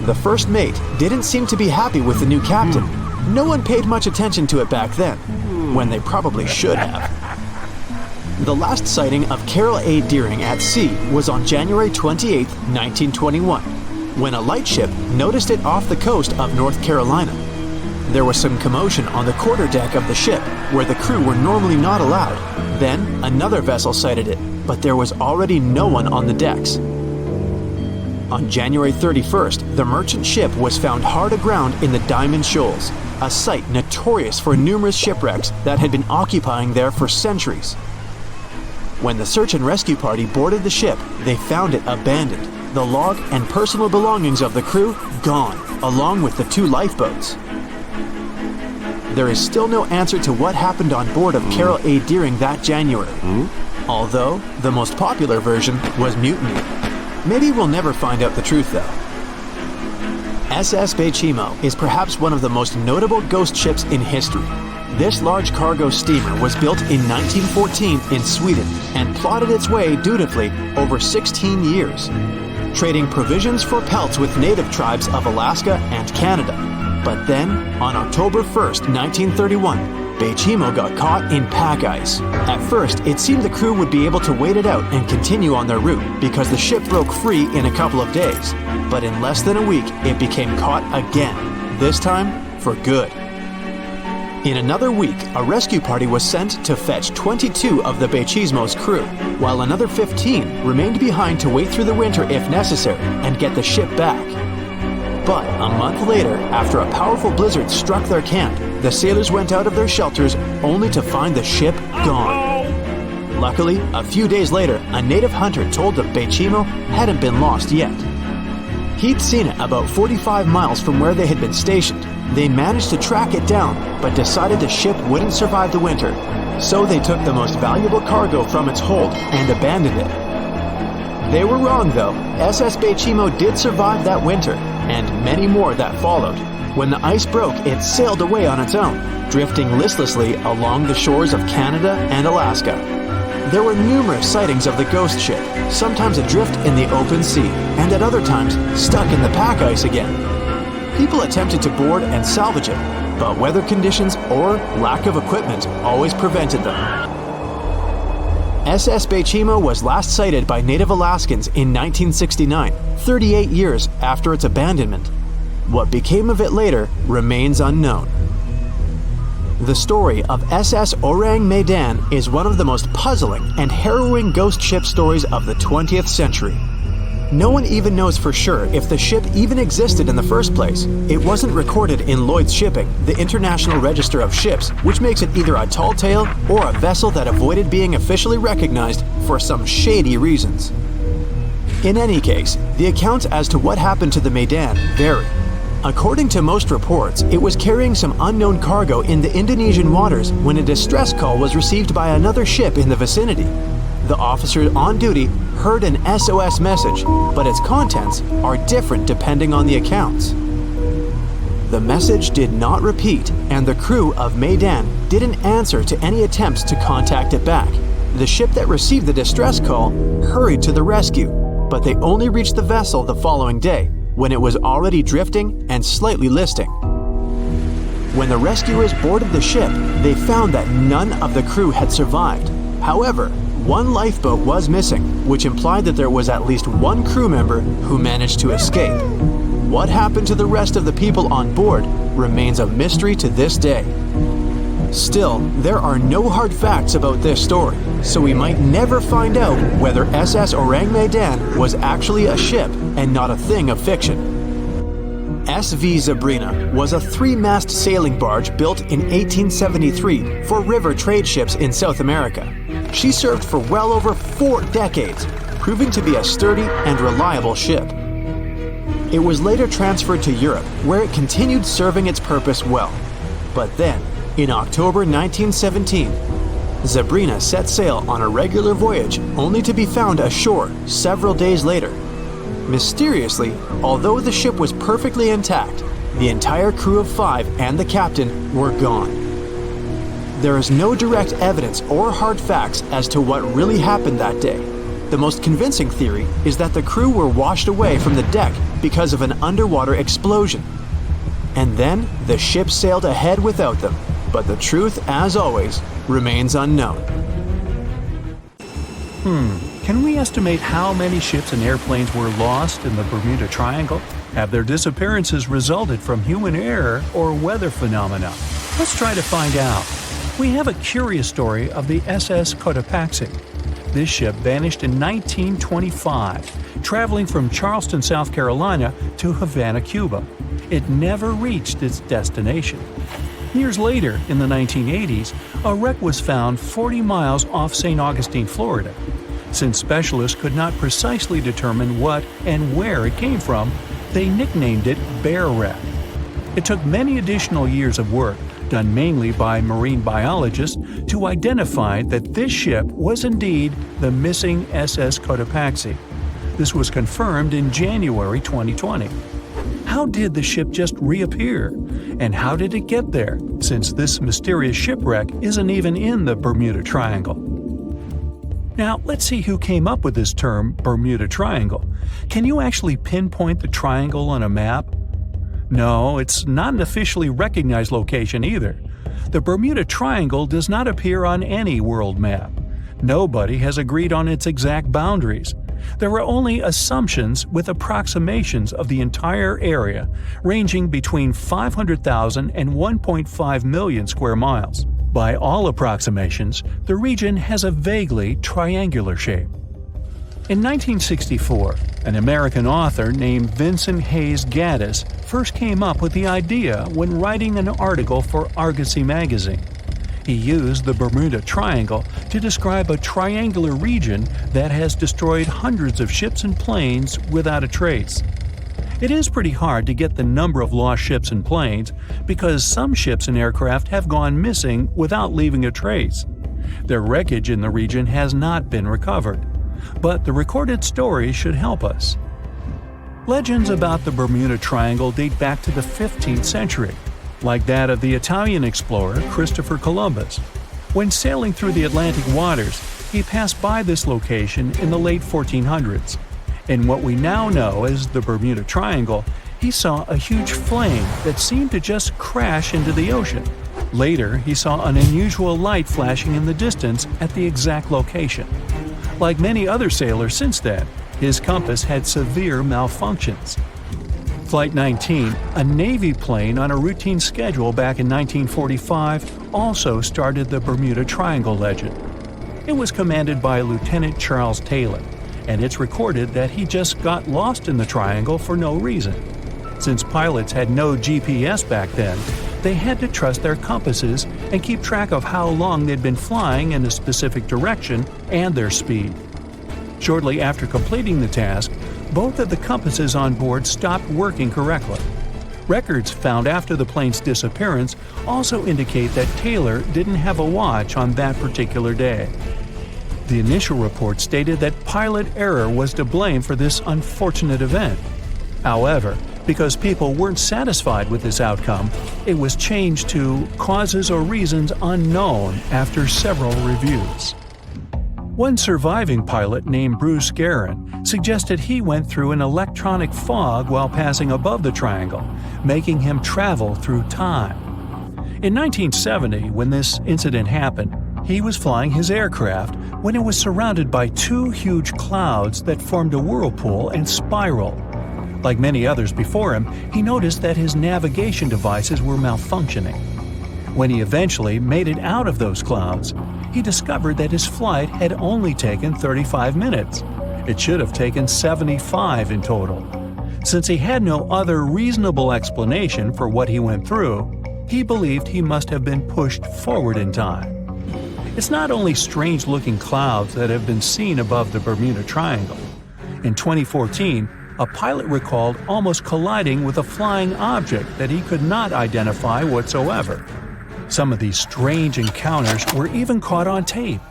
[SPEAKER 3] The first mate didn't seem to be happy with the new captain. No one paid much attention to it back then, when they probably should have. The last sighting of Carroll A. Deering at sea was on January 28, 1921, when a lightship noticed it off the coast of North Carolina. There was some commotion on the quarterdeck of the ship, where the crew were normally not allowed. Then, another vessel sighted it, but there was already no one on the decks. On January 31st, the merchant ship was found hard aground in the Diamond Shoals, a site notorious for numerous shipwrecks that had been occupying there for centuries. When the search and rescue party boarded the ship, they found it abandoned, the log and personal belongings of the crew gone, along with the 2 lifeboats. There is still no answer to what happened on board of Carroll A. Deering that January, although the most popular version was mutiny. Maybe we'll never find out the truth though. SS Baychimo is perhaps one of the most notable ghost ships in history. This large cargo steamer was built in 1914 in Sweden and plodded its way dutifully over 16 years, trading provisions for pelts with native tribes of Alaska and Canada. But then, on October 1st, 1931, Baychimo got caught in pack ice. At first, it seemed the crew would be able to wait it out and continue on their route because the ship broke free in a couple of days. But in less than a week, it became caught again, this time for good. In another week, a rescue party was sent to fetch 22 of the Baychimo's crew, while another 15 remained behind to wait through the winter if necessary and get the ship back. But a month later, after a powerful blizzard struck their camp, the sailors went out of their shelters only to find the ship gone. Luckily, a few days later, a native hunter told the Baychimo hadn't been lost yet. He'd seen it about 45 miles from where they had been stationed. They managed to track it down, but decided the ship wouldn't survive the winter. So they took the most valuable cargo from its hold and abandoned it. They were wrong though. SS Baychimo did survive that winter, and many more that followed. When the ice broke, it sailed away on its own, drifting listlessly along the shores of Canada and Alaska. There were numerous sightings of the ghost ship, sometimes adrift in the open sea, and at other times stuck in the pack ice again. People attempted to board and salvage it, but weather conditions or lack of equipment always prevented them. SS Baychimo was last sighted by native Alaskans in 1969, 38 years after its abandonment. What became of it later remains unknown. The story of SS Ourang Medan is one of the most puzzling and harrowing ghost ship stories of the 20th century. No one even knows for sure if the ship even existed in the first place. It wasn't recorded in Lloyd's Shipping, the International Register of Ships, which makes it either a tall tale or a vessel that avoided being officially recognized for some shady reasons. In any case, the accounts as to what happened to the Medan vary. According to most reports, it was carrying some unknown cargo in the Indonesian waters when a distress call was received by another ship in the vicinity. The officer on duty heard an SOS message, but its contents are different depending on the accounts. The message did not repeat, and the crew of Medan didn't answer to any attempts to contact it back. The ship that received the distress call hurried to the rescue, but they only reached the vessel the following day, when it was already drifting and slightly listing. When the rescuers boarded the ship, they found that none of the crew had survived. However, one lifeboat was missing, which implied that there was at least one crew member who managed to escape. What happened to the rest of the people on board remains a mystery to this day. Still, there are no hard facts about this story, so we might never find out whether SS Ourang Medan was actually a ship and not a thing of fiction. SV Zebrina was a 3-mast sailing barge built in 1873 for river trade ships in South America. She served for well over 4 decades, proving to be a sturdy and reliable ship. It was later transferred to Europe, where it continued serving its purpose well. But then, in October 1917, Zebrina set sail on a regular voyage only to be found ashore several days later. Mysteriously, although the ship was perfectly intact, the entire crew of 5 and the captain were gone. There is no direct evidence or hard facts as to what really happened that day. The most convincing theory is that the crew were washed away from the deck because of an underwater explosion. And then the ship sailed ahead without them, but the truth, as always, remains unknown.
[SPEAKER 1] Can we estimate how many ships and airplanes were lost in the Bermuda Triangle? Have their disappearances resulted from human error or weather phenomena? Let's try to find out. We have a curious story of the SS Cotopaxi. This ship vanished in 1925, traveling from Charleston, South Carolina to Havana, Cuba. It never reached its destination. Years later, in the 1980s, a wreck was found 40 miles off St. Augustine, Florida. Since specialists could not precisely determine what and where it came from, they nicknamed it Bear Wreck. It took many additional years of work, done mainly by marine biologists, to identify that this ship was indeed the missing SS Cotopaxi. This was confirmed in January 2020. How did the ship just reappear? And how did it get there, since this mysterious shipwreck isn't even in the Bermuda Triangle? Now, let's see who came up with this term, Bermuda Triangle. Can you actually pinpoint the triangle on a map? No, it's not an officially recognized location either. The Bermuda Triangle does not appear on any world map. Nobody has agreed on its exact boundaries. There are only assumptions with approximations of the entire area ranging between 500,000 and 1.5 million square miles. By all approximations, the region has a vaguely triangular shape. In 1964, an American author named Vincent Hayes Gaddis first came up with the idea when writing an article for Argosy magazine. He used the Bermuda Triangle to describe a triangular region that has destroyed hundreds of ships and planes without a trace. It is pretty hard to get the number of lost ships and planes because some ships and aircraft have gone missing without leaving a trace. Their wreckage in the region has not been recovered, but the recorded stories should help us. Legends about the Bermuda Triangle date back to the 15th century, like that of the Italian explorer Christopher Columbus. When sailing through the Atlantic waters, he passed by this location in the late 1400s. In what we now know as the Bermuda Triangle, he saw a huge flame that seemed to just crash into the ocean. Later, he saw an unusual light flashing in the distance at the exact location. Like many other sailors since then, his compass had severe malfunctions. Flight 19, a Navy plane on a routine schedule back in 1945, also started the Bermuda Triangle legend. It was commanded by Lieutenant Charles Taylor, and it's recorded that he just got lost in the triangle for no reason. Since pilots had no GPS back then, they had to trust their compasses and keep track of how long they'd been flying in a specific direction and their speed. Shortly after completing the task, both of the compasses on board stopped working correctly. Records found after the plane's disappearance also indicate that Taylor didn't have a watch on that particular day. The initial report stated that pilot error was to blame for this unfortunate event. However, because people weren't satisfied with this outcome, it was changed to causes or reasons unknown after several reviews. One surviving pilot named Bruce Guerin suggested he went through an electronic fog while passing above the triangle, making him travel through time. In 1970, when this incident happened, he was flying his aircraft when it was surrounded by two huge clouds that formed a whirlpool and spiraled. Like many others before him, he noticed that his navigation devices were malfunctioning. When he eventually made it out of those clouds, he discovered that his flight had only taken 35 minutes. It should have taken 75 in total. Since he had no other reasonable explanation for what he went through, he believed he must have been pushed forward in time. It's not only strange-looking clouds that have been seen above the Bermuda Triangle. In 2014, a pilot recalled almost colliding with a flying object that he could not identify whatsoever. Some of these strange encounters were even caught on tape.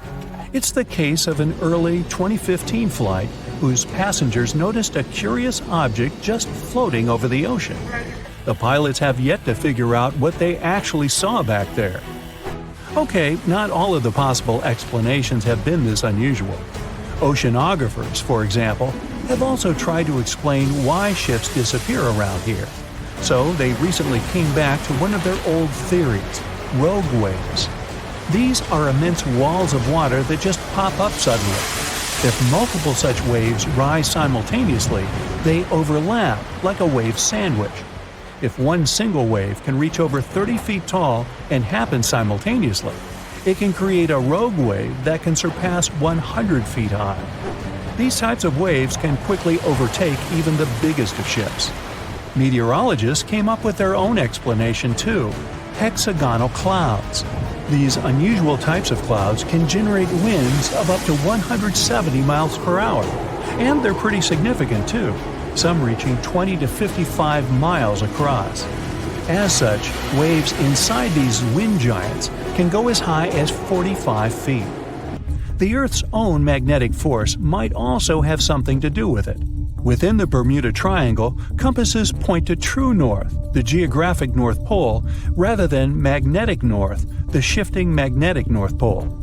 [SPEAKER 1] It's the case of an early 2015 flight whose passengers noticed a curious object just floating over the ocean. The pilots have yet to figure out what they actually saw back there. Okay, not all of the possible explanations have been this unusual. Oceanographers, for example, have also tried to explain why ships disappear around here. So they recently came back to one of their old theories: rogue waves. These are immense walls of water that just pop up suddenly. If multiple such waves rise simultaneously, they overlap like a wave sandwich. If one single wave can reach over 30 feet tall and happen simultaneously, it can create a rogue wave that can surpass 100 feet high. These types of waves can quickly overtake even the biggest of ships. Meteorologists came up with their own explanation too: hexagonal clouds. These unusual types of clouds can generate winds of up to 170 miles per hour, and they're pretty significant too, some reaching 20 to 55 miles across. As such, waves inside these wind giants can go as high as 45 feet. The Earth's own magnetic force might also have something to do with it. Within the Bermuda Triangle, compasses point to true north, the geographic North Pole, rather than magnetic north, the shifting magnetic North Pole.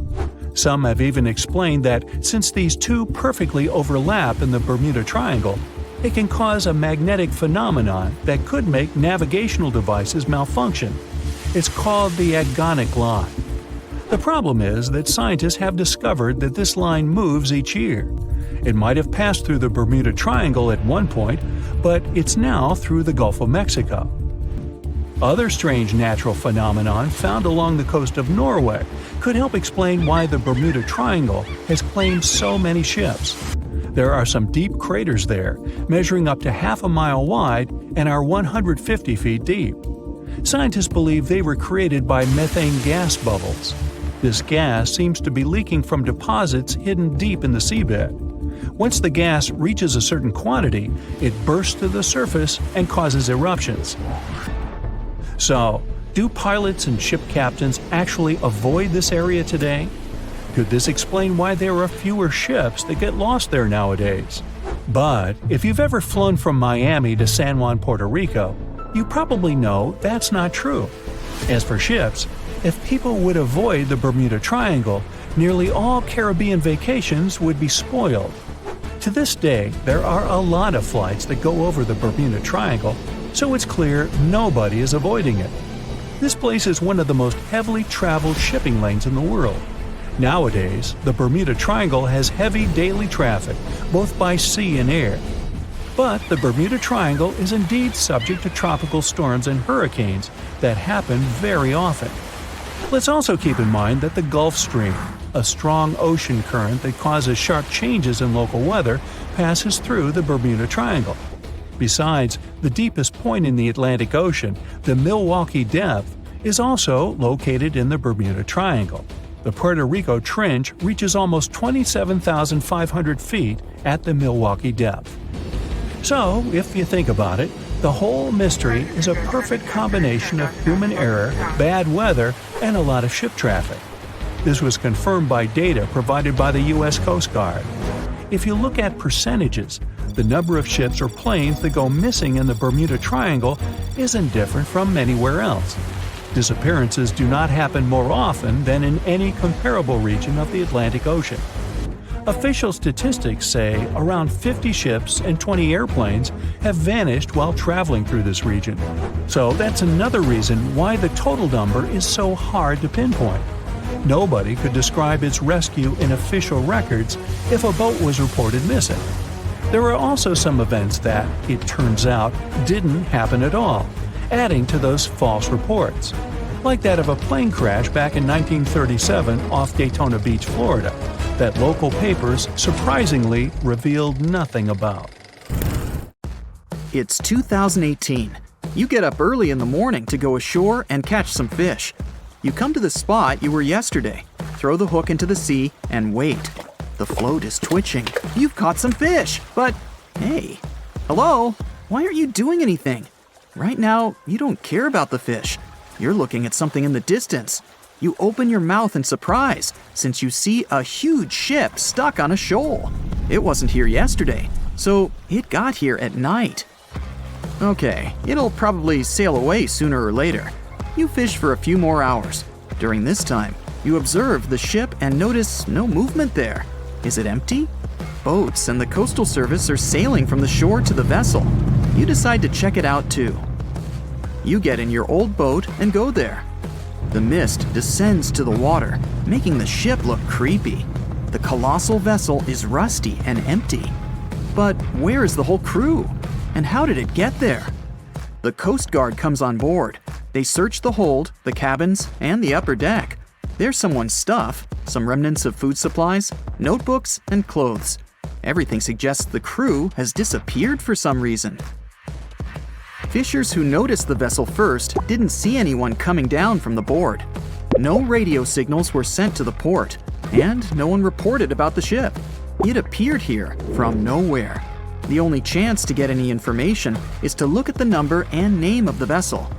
[SPEAKER 1] Some have even explained that since these two perfectly overlap in the Bermuda Triangle, it can cause a magnetic phenomenon that could make navigational devices malfunction. It's called the Agonic Line. The problem is that scientists have discovered that this line moves each year. It might have passed through the Bermuda Triangle at one point, but it's now through the Gulf of Mexico. Other strange natural phenomenon found along the coast of Norway could help explain why the Bermuda Triangle has claimed so many ships. There are some deep craters there, measuring up to half a mile wide and are 150 feet deep. Scientists believe they were created by methane gas bubbles. This gas seems to be leaking from deposits hidden deep in the seabed. Once the gas reaches a certain quantity, it bursts to the surface and causes eruptions. So, do pilots and ship captains actually avoid this area today? Could this explain why there are fewer ships that get lost there nowadays? But if you've ever flown from Miami to San Juan, Puerto Rico, you probably know that's not true. As for ships, if people would avoid the Bermuda Triangle, nearly all Caribbean vacations would be spoiled. To this day, there are a lot of flights that go over the Bermuda Triangle, so it's clear nobody is avoiding it. This place is one of the most heavily traveled shipping lanes in the world. Nowadays, the Bermuda Triangle has heavy daily traffic, both by sea and air. But the Bermuda Triangle is indeed subject to tropical storms and hurricanes that happen very often. Let's also keep in mind that the Gulf Stream, a strong ocean current that causes sharp changes in local weather, passes through the Bermuda Triangle. Besides, the deepest point in the Atlantic Ocean, the Milwaukee Depth, is also located in the Bermuda Triangle. The Puerto Rico Trench reaches almost 27,500 feet at the Milwaukee Depth. So, if you think about it, the whole mystery is a perfect combination of human error, bad weather, and a lot of ship traffic. This was confirmed by data provided by the U.S. Coast Guard. If you look at percentages, the number of ships or planes that go missing in the Bermuda Triangle isn't different from anywhere else. Disappearances do not happen more often than in any comparable region of the Atlantic Ocean. Official statistics say around 50 ships and 20 airplanes have vanished while traveling through this region. So that's another reason why the total number is so hard to pinpoint. Nobody could describe its rescue in official records if a boat was reported missing. There are also some events that, it turns out, didn't happen at all, adding to those false reports, like that of a plane crash back in 1937 off Daytona Beach, Florida, that local papers surprisingly revealed nothing about.
[SPEAKER 2] It's 2018. You get up early in the morning to go ashore and catch some fish. You come to the spot you were yesterday, throw the hook into the sea, and wait. The float is twitching. You've caught some fish, but hey, hello? Why aren't you doing anything? Right now, you don't care about the fish. You're looking at something in the distance. You open your mouth in surprise since you see a huge ship stuck on a shoal. It wasn't here yesterday, so it got here at night. Okay, it'll probably sail away sooner or later. You fish for a few more hours. During this time, you observe the ship and notice no movement there. Is it empty? Boats and the Coastal Service are sailing from the shore to the vessel. You decide to check it out too. You get in your old boat and go there. The mist descends to the water, making the ship look creepy. The colossal vessel is rusty and empty. But where is the whole crew? And how did it get there? The Coast Guard comes on board. They search the hold, the cabins, and the upper deck. There's someone's stuff, some remnants of food supplies, notebooks, and clothes. Everything suggests the crew has disappeared for some reason. Fishers who noticed the vessel first didn't see anyone coming down from the board. No radio signals were sent to the port, and no one reported about the ship. It appeared here from nowhere. The only chance to get any information is to look at the number and name of the vessel.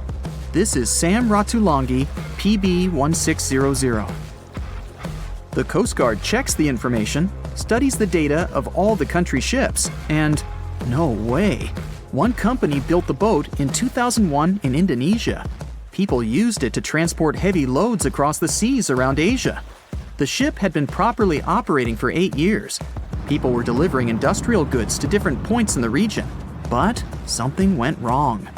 [SPEAKER 2] This is Sam Ratulangi, PB 1600. The Coast Guard checks the information, studies the data of all the country ships, and no way. One company built the boat in 2001 in Indonesia. People used it to transport heavy loads across the seas around Asia. The ship had been properly operating for 8 years. People were delivering industrial goods to different points in the region, but something went wrong.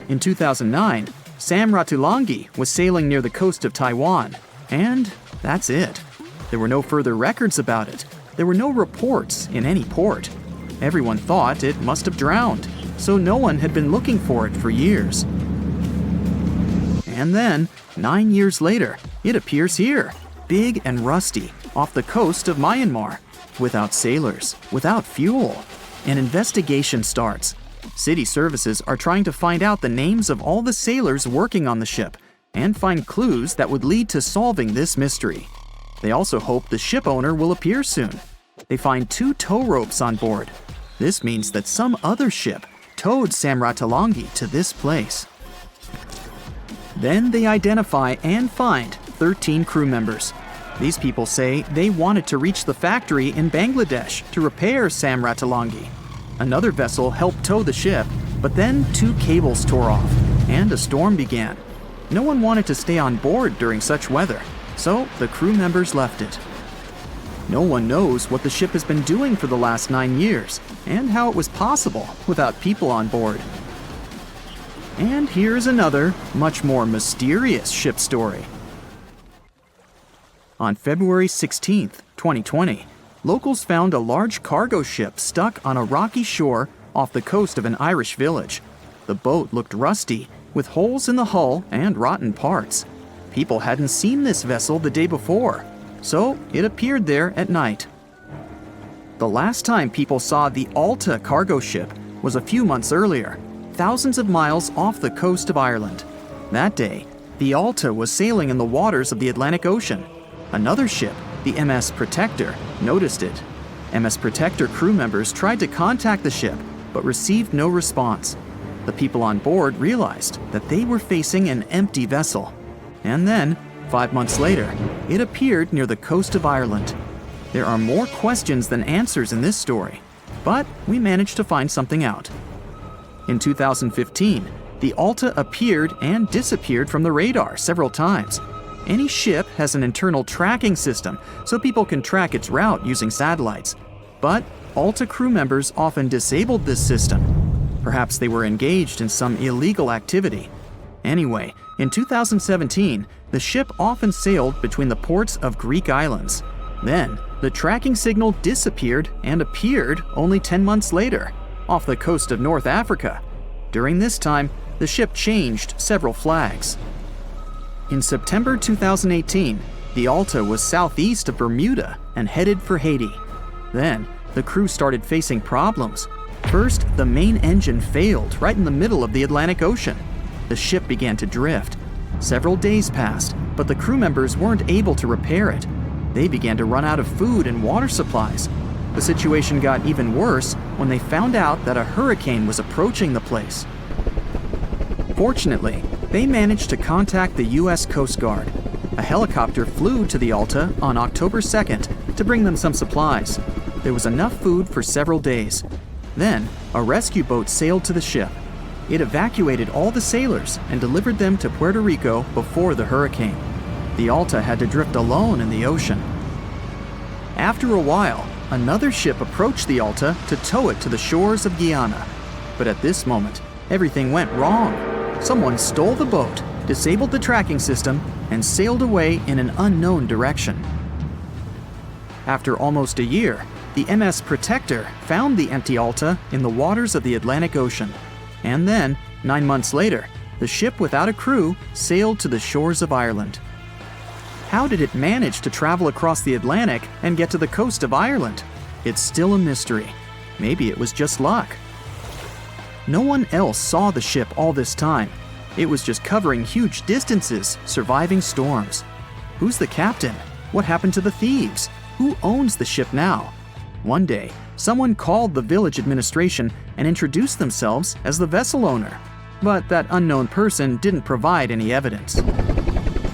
[SPEAKER 2] In 2009, Sam Ratulangi was sailing near the coast of Taiwan, and that's it. There were no further records about it. There were no reports in any port. Everyone thought it must have drowned, so no one had been looking for it for years. And then, 9 years later, it appears here, big and rusty, off the coast of Myanmar, without sailors, without fuel. An investigation starts. City services are trying to find out the names of all the sailors working on the ship and find clues that would lead to solving this mystery. They also hope the ship owner will appear soon. They find 2 tow ropes on board. This means that some other ship towed Sam Ratulangi to this place. Then they identify and find 13 crew members. These people say they wanted to reach the factory in Bangladesh to repair Sam Ratulangi. Another vessel helped tow the ship, but then 2 cables tore off, and a storm began. No one wanted to stay on board during such weather, so the crew members left it. No one knows what the ship has been doing for the last 9 years, and how it was possible without people on board. And here's another, much more mysterious ship story. On February 16, 2020, locals found a large cargo ship stuck on a rocky shore off the coast of an Irish village. The boat looked rusty, with holes in the hull and rotten parts. People hadn't seen this vessel the day before, so it appeared there at night. The last time people saw the Alta cargo ship was a few months earlier, thousands of miles off the coast of Ireland. That day, the Alta was sailing in the waters of the Atlantic Ocean. Another ship, the MS Protector, noticed it. MS Protector crew members tried to contact the ship, but received no response. The people on board realized that they were facing an empty vessel. And then, 5 months later, it appeared near the coast of Ireland. There are more questions than answers in this story, but we managed to find something out. In 2015, the Alta appeared and disappeared from the radar several times. Any ship has an internal tracking system, so people can track its route using satellites. But Alta crew members often disabled this system. Perhaps they were engaged in some illegal activity. Anyway, in 2017, the ship often sailed between the ports of Greek islands. Then, the tracking signal disappeared and appeared only 10 months later, off the coast of North Africa. During this time, the ship changed several flags. In September 2018, the Alta was southeast of Bermuda and headed for Haiti. Then, the crew started facing problems. First, the main engine failed right in the middle of the Atlantic Ocean. The ship began to drift. Several days passed, but the crew members weren't able to repair it. They began to run out of food and water supplies. The situation got even worse when they found out that a hurricane was approaching the place. Fortunately, they managed to contact the U.S. Coast Guard. A helicopter flew to the Alta on October 2nd to bring them some supplies. There was enough food for several days. Then, a rescue boat sailed to the ship. It evacuated all the sailors and delivered them to Puerto Rico before the hurricane. The Alta had to drift alone in the ocean. After a while, another ship approached the Alta to tow it to the shores of Guyana. But at this moment, everything went wrong. Someone stole the boat, disabled the tracking system, and sailed away in an unknown direction. After almost a year, the MS Protector found the empty Alta in the waters of the Atlantic Ocean. And then, 9 months later, the ship without a crew sailed to the shores of Ireland. How did it manage to travel across the Atlantic and get to the coast of Ireland? It's still a mystery. Maybe it was just luck. No one else saw the ship all this time. It was just covering huge distances, surviving storms. Who's the captain? What happened to the thieves? Who owns the ship now? One day, someone called the village administration and introduced themselves as the vessel owner. But that unknown person didn't provide any evidence.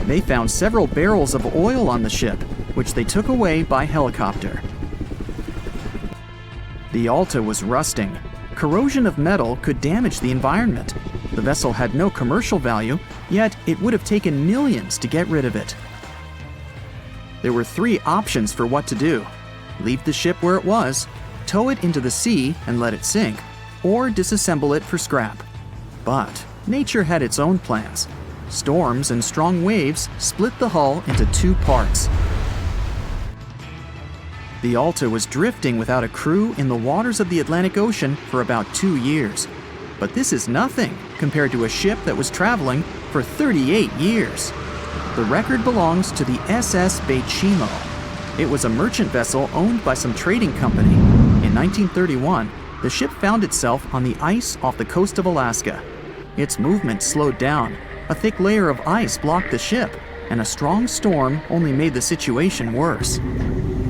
[SPEAKER 2] They found several barrels of oil on the ship, which they took away by helicopter. The Alta was rusting. Corrosion of metal could damage the environment. The vessel had no commercial value, yet it would have taken millions to get rid of it. There were 3 options for what to do: leave the ship where it was, tow it into the sea and let it sink, or disassemble it for scrap. But nature had its own plans. Storms and strong waves split the hull into two parts. The Alta was drifting without a crew in the waters of the Atlantic Ocean for about 2 years. But this is nothing compared to a ship that was traveling for 38 years. The record belongs to the SS Baychimo. It was a merchant vessel owned by some trading company. In 1931, the ship found itself on the ice off the coast of Alaska. Its movement slowed down. A thick layer of ice blocked the ship, and a strong storm only made the situation worse.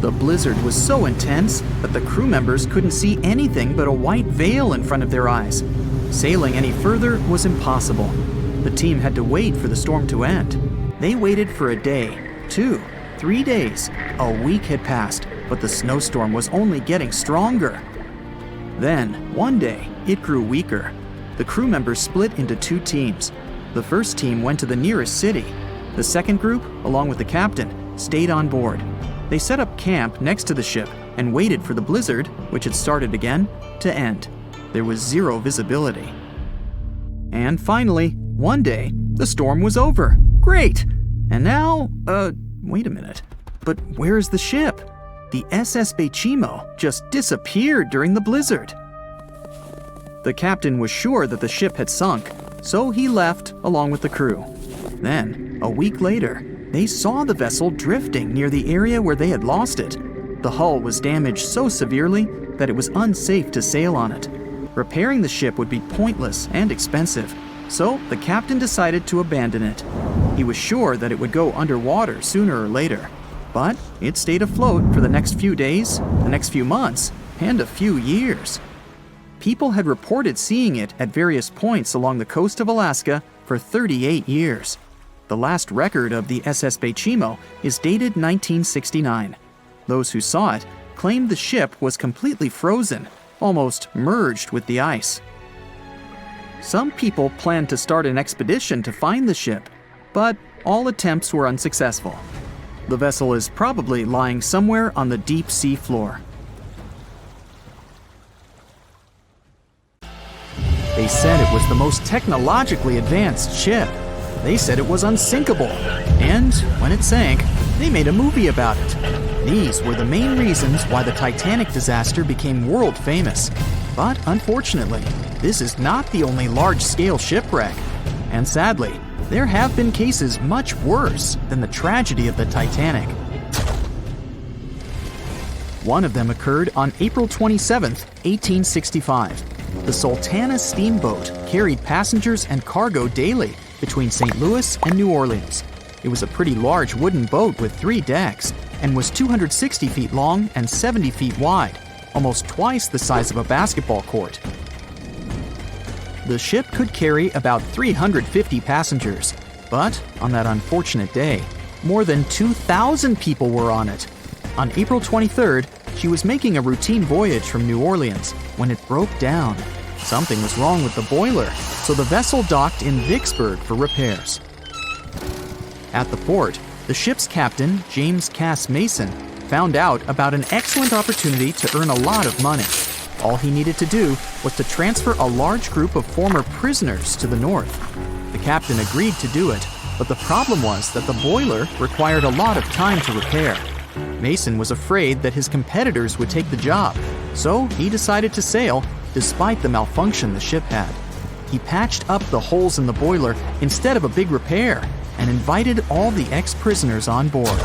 [SPEAKER 2] The blizzard was so intense that the crew members couldn't see anything but a white veil in front of their eyes. Sailing any further was impossible. The team had to wait for the storm to end. They waited for a day, 2, 3 days. A week had passed, but the snowstorm was only getting stronger. Then, one day, it grew weaker. The crew members split into 2 teams. The first team went to the nearest city. The second group, along with the captain, stayed on board. They set up camp next to the ship and waited for the blizzard, which had started again, to end. There was zero visibility. And finally, one day, the storm was over. Great! And now, wait a minute. But where's the ship? The SS Baychimo just disappeared during the blizzard. The captain was sure that the ship had sunk, so he left along with the crew. Then, a week later, they saw the vessel drifting near the area where they had lost it. The hull was damaged so severely that it was unsafe to sail on it. Repairing the ship would be pointless and expensive, so the captain decided to abandon it. He was sure that it would go underwater sooner or later, but it stayed afloat for the next few days, the next few months, and a few years. People had reported seeing it at various points along the coast of Alaska for 38 years. The last record of the SS Baychimo is dated 1969. Those who saw it claimed the ship was completely frozen, almost merged with the ice. Some people planned to start an expedition to find the ship, but all attempts were unsuccessful. The vessel is probably lying somewhere on the deep sea floor. They said it was the most technologically advanced ship. They said it was unsinkable, and when it sank, they made a movie about it. These were the main reasons why the Titanic disaster became world famous. But unfortunately, this is not the only large-scale shipwreck. And sadly, there have been cases much worse than the tragedy of the Titanic. One of them occurred on April 27, 1865. The Sultana steamboat carried passengers and cargo daily between St. Louis and New Orleans. It was a pretty large wooden boat with 3 decks and was 260 feet long and 70 feet wide, almost twice the size of a basketball court. The ship could carry about 350 passengers, but on that unfortunate day, more than 2,000 people were on it. On April 23rd, she was making a routine voyage from New Orleans when it broke down. Something was wrong with the boiler, so the vessel docked in Vicksburg for repairs. At the port, the ship's captain, James Cass Mason, found out about an excellent opportunity to earn a lot of money. All he needed to do was to transfer a large group of former prisoners to the north. The captain agreed to do it, but the problem was that the boiler required a lot of time to repair. Mason was afraid that his competitors would take the job, so he decided to sail despite the malfunction the ship had. He patched up the holes in the boiler instead of a big repair and invited all the ex-prisoners on board.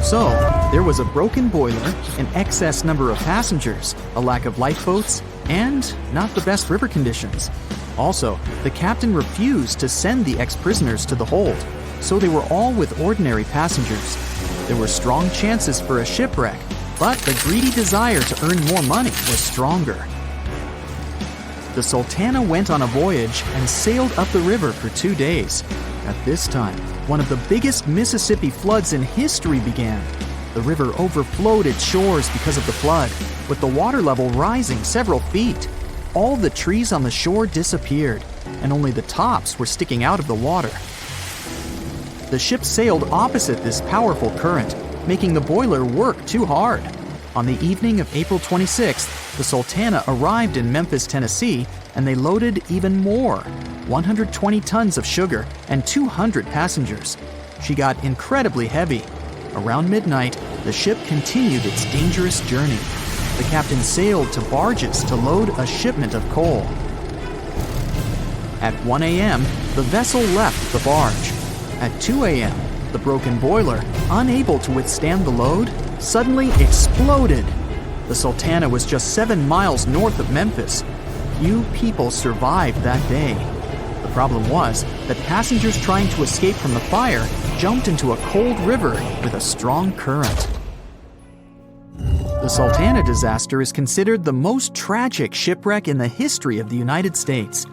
[SPEAKER 2] So, there was a broken boiler, an excess number of passengers, a lack of lifeboats, and not the best river conditions. Also, the captain refused to send the ex-prisoners to the hold, so they were all with ordinary passengers. There were strong chances for a shipwreck, but the greedy desire to earn more money was stronger. The Sultana went on a voyage and sailed up the river for 2 days. At this time, one of the biggest Mississippi floods in history began. The river overflowed its shores because of the flood, with the water level rising several feet. All the trees on the shore disappeared, and only the tops were sticking out of the water. The ship sailed opposite this powerful current, making the boiler work too hard. On the evening of April 26th, the Sultana arrived in Memphis, Tennessee, and they loaded even more, 120 tons of sugar and 200 passengers. She got incredibly heavy. Around midnight, the ship continued its dangerous journey. The captain sailed to barges to load a shipment of coal. At 1 a.m., the vessel left the barge. At 2 a.m., the broken boiler, unable to withstand the load, suddenly exploded. The Sultana was just 7 miles north of Memphis. Few people survived that day. The problem was that passengers trying to escape from the fire jumped into a cold river with a strong current. The Sultana disaster is considered the most tragic shipwreck in the history of the United States.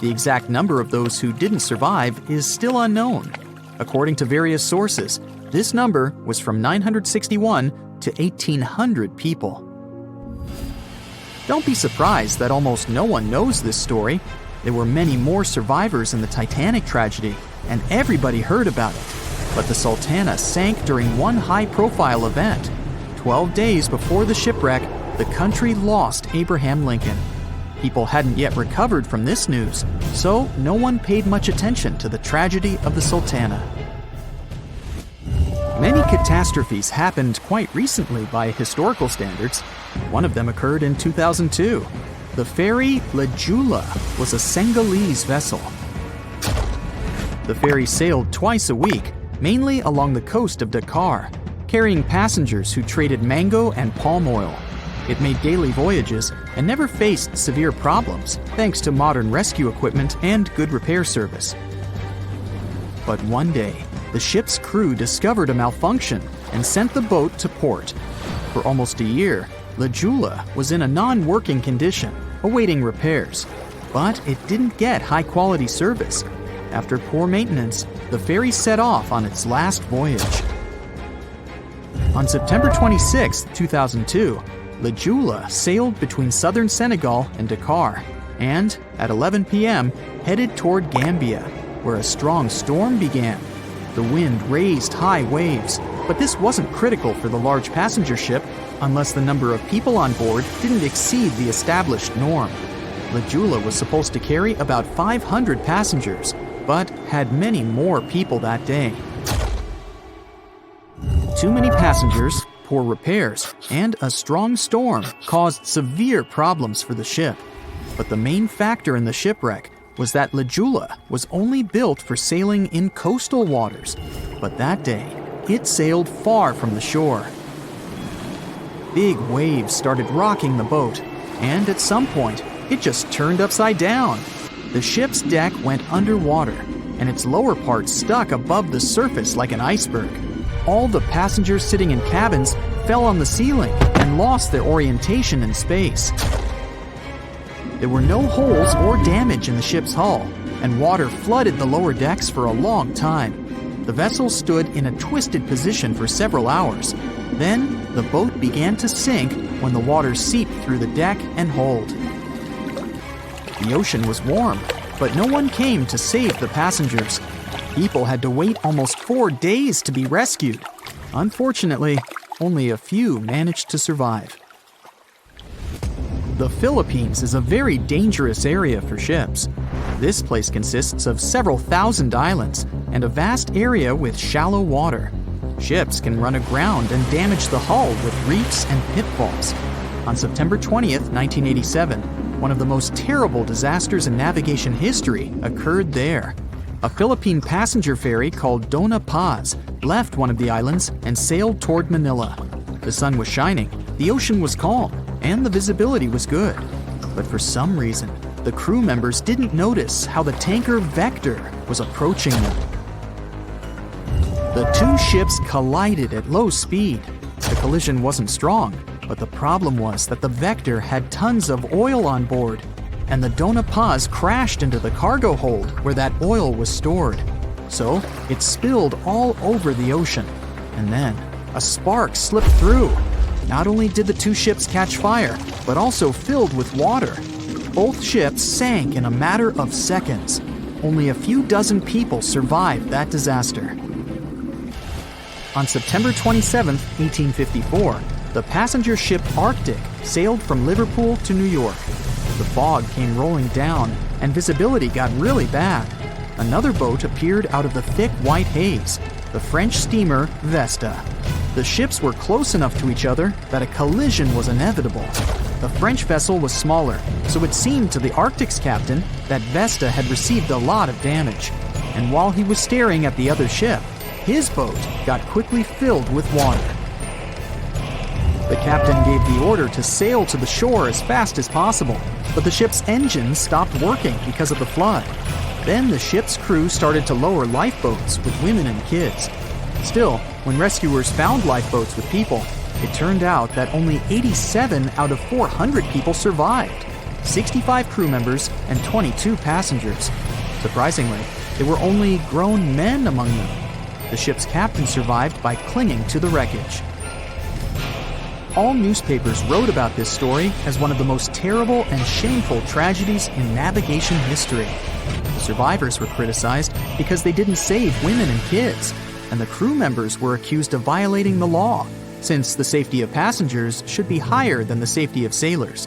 [SPEAKER 2] The exact number of those who didn't survive is still unknown. According to various sources, this number was from 961 to 1,800 people. Don't be surprised that almost no one knows this story. There were many more survivors in the Titanic tragedy, and everybody heard about it. But the Sultana sank during one high-profile event. 12 days before the shipwreck, the country lost Abraham Lincoln. People hadn't yet recovered from this news, so no one paid much attention to the tragedy of the Sultana. Many catastrophes happened quite recently by historical standards. One of them occurred in 2002. The ferry La Jula was a Senegalese vessel. The ferry sailed twice a week, mainly along the coast of Dakar, carrying passengers who traded mango and palm oil. It made daily voyages and never faced severe problems thanks to modern rescue equipment and good repair service. But one day, the ship's crew discovered a malfunction and sent the boat to port. For almost a year, La Jula was in a non-working condition, awaiting repairs. But it didn't get high-quality service. After poor maintenance, the ferry set off on its last voyage. On September 26, 2002, La Jula sailed between southern Senegal and Dakar, and at 11 p.m. headed toward Gambia, where a strong storm began. The wind raised high waves, but this wasn't critical for the large passenger ship unless the number of people on board didn't exceed the established norm. La Jula was supposed to carry about 500 passengers, but had many more people that day. Too many passengers, poor repairs, and a strong storm caused severe problems for the ship. But the main factor in the shipwreck was that La Jula was only built for sailing in coastal waters, but that day, it sailed far from the shore. Big waves started rocking the boat, and at some point, it just turned upside down. The ship's deck went underwater, and its lower part stuck above the surface like an iceberg. All the passengers sitting in cabins fell on the ceiling and lost their orientation in space. There were no holes or damage in the ship's hull, and water flooded the lower decks for a long time. The vessel stood in a twisted position for several hours. Then, the boat began to sink when the water seeped through the deck and hold. The ocean was warm, but no one came to save the passengers. People had to wait almost 4 days to be rescued. Unfortunately, only a few managed to survive. The Philippines is a very dangerous area for ships. This place consists of several thousand islands and a vast area with shallow water. Ships can run aground and damage the hull with reefs and pitfalls. On September 20th, 1987, one of the most terrible disasters in navigation history occurred there. A Philippine passenger ferry called Dona Paz left one of the islands and sailed toward Manila. The sun was shining, the ocean was calm, and the visibility was good. But for some reason, the crew members didn't notice how the tanker Vector was approaching them. The two ships collided at low speed. The collision wasn't strong, but the problem was that the Vector had tons of oil on board, and the Dona Paz crashed into the cargo hold where that oil was stored. So it spilled all over the ocean, and then a spark slipped through. Not only did the two ships catch fire, but also filled with water. Both ships sank in a matter of seconds. Only a few dozen people survived that disaster. On September 27, 1854, The passenger ship Arctic sailed from Liverpool to New York. The fog came rolling down, and visibility got really bad. Another boat appeared out of the thick white haze, the French steamer Vesta. The ships were close enough to each other that a collision was inevitable. The French vessel was smaller, so it seemed to the Arctic's captain that Vesta had received a lot of damage. And while he was staring at the other ship, his boat got quickly filled with water. The captain gave the order to sail to the shore as fast as possible, but the ship's engines stopped working because of the flood. Then the ship's crew started to lower lifeboats with women and kids. Still, when rescuers found lifeboats with people, it turned out that only 87 out of 400 people survived, 65 crew members and 22 passengers. Surprisingly, there were only grown men among them. The ship's captain survived by clinging to the wreckage. All newspapers wrote about this story as one of the most terrible and shameful tragedies in navigation history. Survivors were criticized because they didn't save women and kids, and the crew members were accused of violating the law, since the safety of passengers should be higher than the safety of sailors.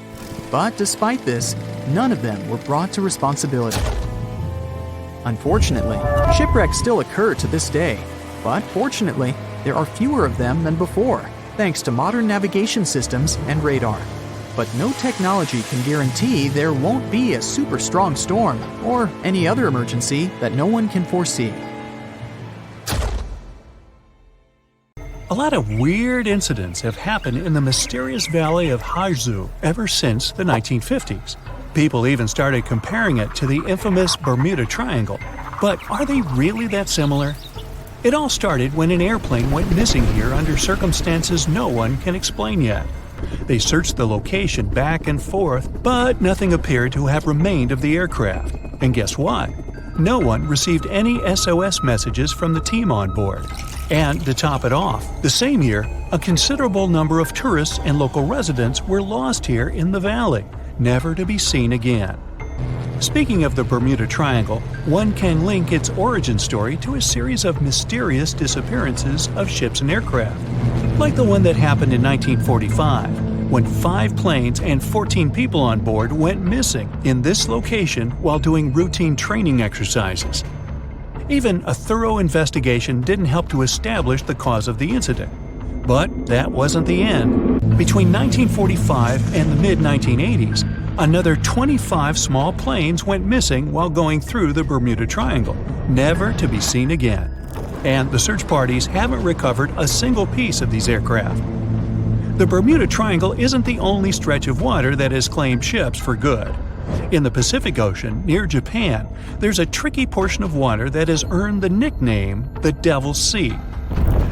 [SPEAKER 2] But despite this, none of them were brought to responsibility. Unfortunately, shipwrecks still occur to this day, but fortunately, there are fewer of them than before, thanks to modern navigation systems and radar. But no technology can guarantee there won't be a super strong storm or any other emergency that no one can foresee.
[SPEAKER 1] A lot of weird incidents have happened in the mysterious valley of Haizu ever since the 1950s. People even started comparing it to the infamous Bermuda Triangle. But are they really that similar? It all started when an airplane went missing here under circumstances no one can explain yet. They searched the location back and forth, but nothing appeared to have remained of the aircraft. And guess what? No one received any SOS messages from the team on board. And to top it off, the same year, a considerable number of tourists and local residents were lost here in the valley, never to be seen again. Speaking of the Bermuda Triangle, one can link its origin story to a series of mysterious disappearances of ships and aircraft, like the one that happened in 1945, when 5 planes and 14 people on board went missing in this location while doing routine training exercises. Even a thorough investigation didn't help to establish the cause of the incident. But that wasn't the end. Between 1945 and the mid-1980s, another 25 small planes went missing while going through the Bermuda Triangle, never to be seen again. And the search parties haven't recovered a single piece of these aircraft. The Bermuda Triangle isn't the only stretch of water that has claimed ships for good. In the Pacific Ocean, near Japan, there's a tricky portion of water that has earned the nickname the Devil's Sea.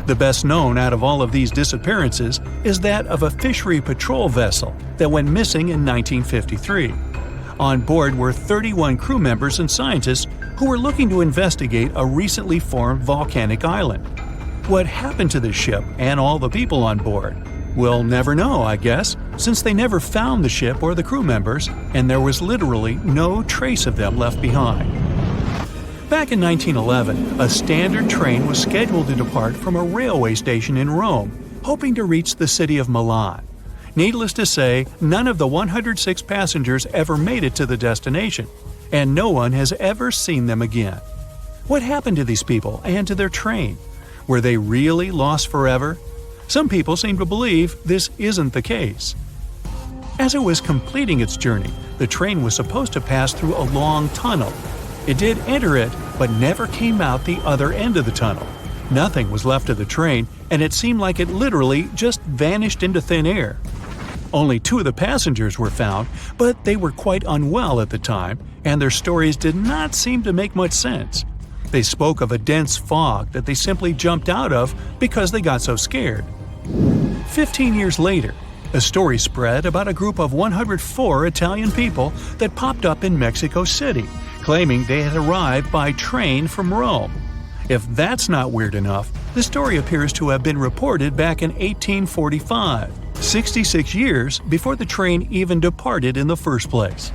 [SPEAKER 1] The best known out of all of these disappearances is that of a fishery patrol vessel that went missing in 1953. On board were 31 crew members and scientists who were looking to investigate a recently formed volcanic island. What happened to this ship and all the people on board? We'll never know, I guess, since they never found the ship or the crew members, and there was literally no trace of them left behind. Back in 1911, a standard train was scheduled to depart from a railway station in Rome, hoping to reach the city of Milan. Needless to say, none of the 106 passengers ever made it to the destination, and no one has ever seen them again. What happened to these people and to their train? Were they really lost forever? Some people seem to believe this isn't the case. As it was completing its journey, the train was supposed to pass through a long tunnel. It did enter it, but never came out the other end of the tunnel. Nothing was left of the train, and it seemed like it literally just vanished into thin air. Only 2 of the passengers were found, but they were quite unwell at the time, and their stories did not seem to make much sense. They spoke of a dense fog that they simply jumped out of because they got so scared. 15 years later, a story spread about a group of 104 Italian people that popped up in Mexico City, claiming they had arrived by train from Rome. If that's not weird enough, the story appears to have been reported back in 1845, 66 years before the train even departed in the first place.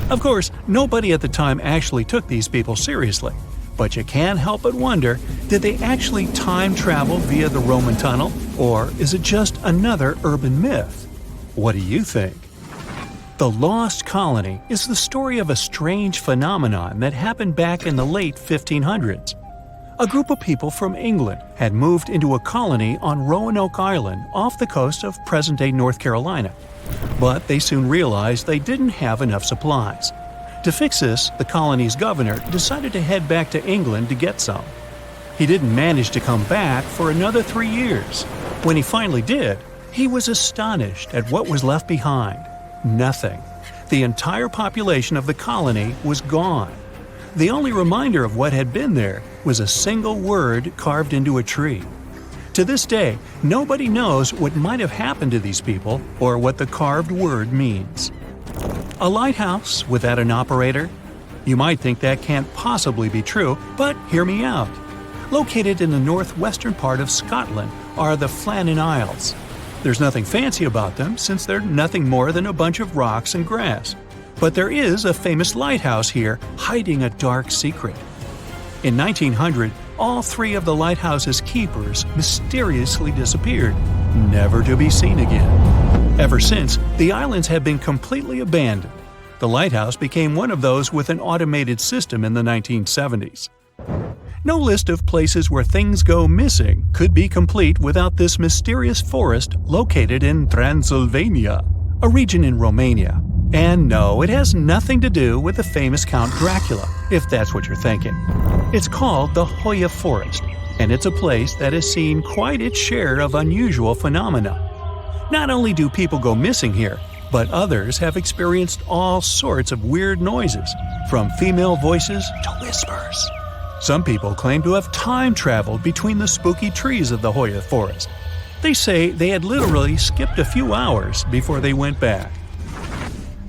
[SPEAKER 1] Of course, nobody at the time actually took these people seriously, But you can't help but wonder, did they actually time travel via the Roman tunnel, or is it just another urban myth? What do you think? The Lost Colony is the story of a strange phenomenon that happened back in the late 1500s. A group of people from England had moved into a colony on Roanoke Island off the coast of present-day North Carolina. But they soon realized they didn't have enough supplies. To fix this, the colony's governor decided to head back to England to get some. He didn't manage to come back for another 3 years. When he finally did, he was astonished at what was left behind. Nothing. The entire population of the colony was gone. The only reminder of what had been there was a single word carved into a tree. To this day, nobody knows what might have happened to these people or what the carved word means. A lighthouse without an operator? You might think that can't possibly be true, but hear me out. Located in the northwestern part of Scotland are the Flannan Isles. There's nothing fancy about them since they're nothing more than a bunch of rocks and grass. But there is a famous lighthouse here hiding a dark secret. In 1900, all 3 of the lighthouse's keepers mysteriously disappeared, never to be seen again. Ever since, the islands have been completely abandoned. The lighthouse became one of those with an automated system in the 1970s. No list of places where things go missing could be complete without this mysterious forest located in Transylvania, a region in Romania. And no, it has nothing to do with the famous Count Dracula, if that's what you're thinking. It's called the Hoya Forest, and it's a place that has seen quite its share of unusual phenomena. Not only do people go missing here, but others have experienced all sorts of weird noises, from female voices to whispers. Some people claim to have time traveled between the spooky trees of the Hoya Forest. They say they had literally skipped a few hours before they went back.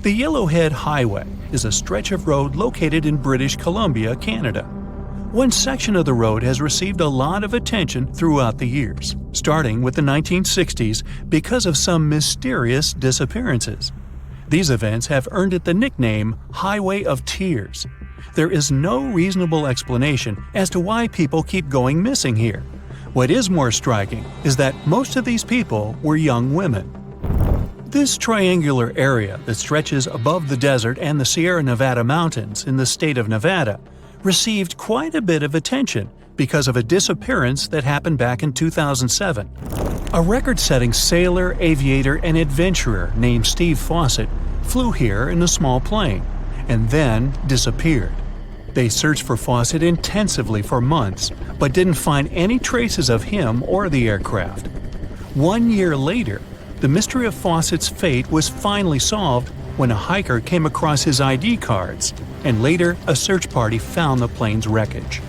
[SPEAKER 1] The Yellowhead Highway is a stretch of road located in British Columbia, Canada. One section of the road has received a lot of attention throughout the years, starting with the 1960s because of some mysterious disappearances. These events have earned it the nickname Highway of Tears. There is no reasonable explanation as to why people keep going missing here. What is more striking is that most of these people were young women. This triangular area that stretches above the desert and the Sierra Nevada mountains in the state of Nevada received quite a bit of attention because of a disappearance that happened back in 2007. A record-setting sailor, aviator, and adventurer named Steve Fawcett flew here in a small plane and then disappeared. They searched for Fawcett intensively for months, but didn't find any traces of him or the aircraft. 1 year later, the mystery of Fawcett's fate was finally solved when a hiker came across his ID cards, and later a search party found the plane's wreckage.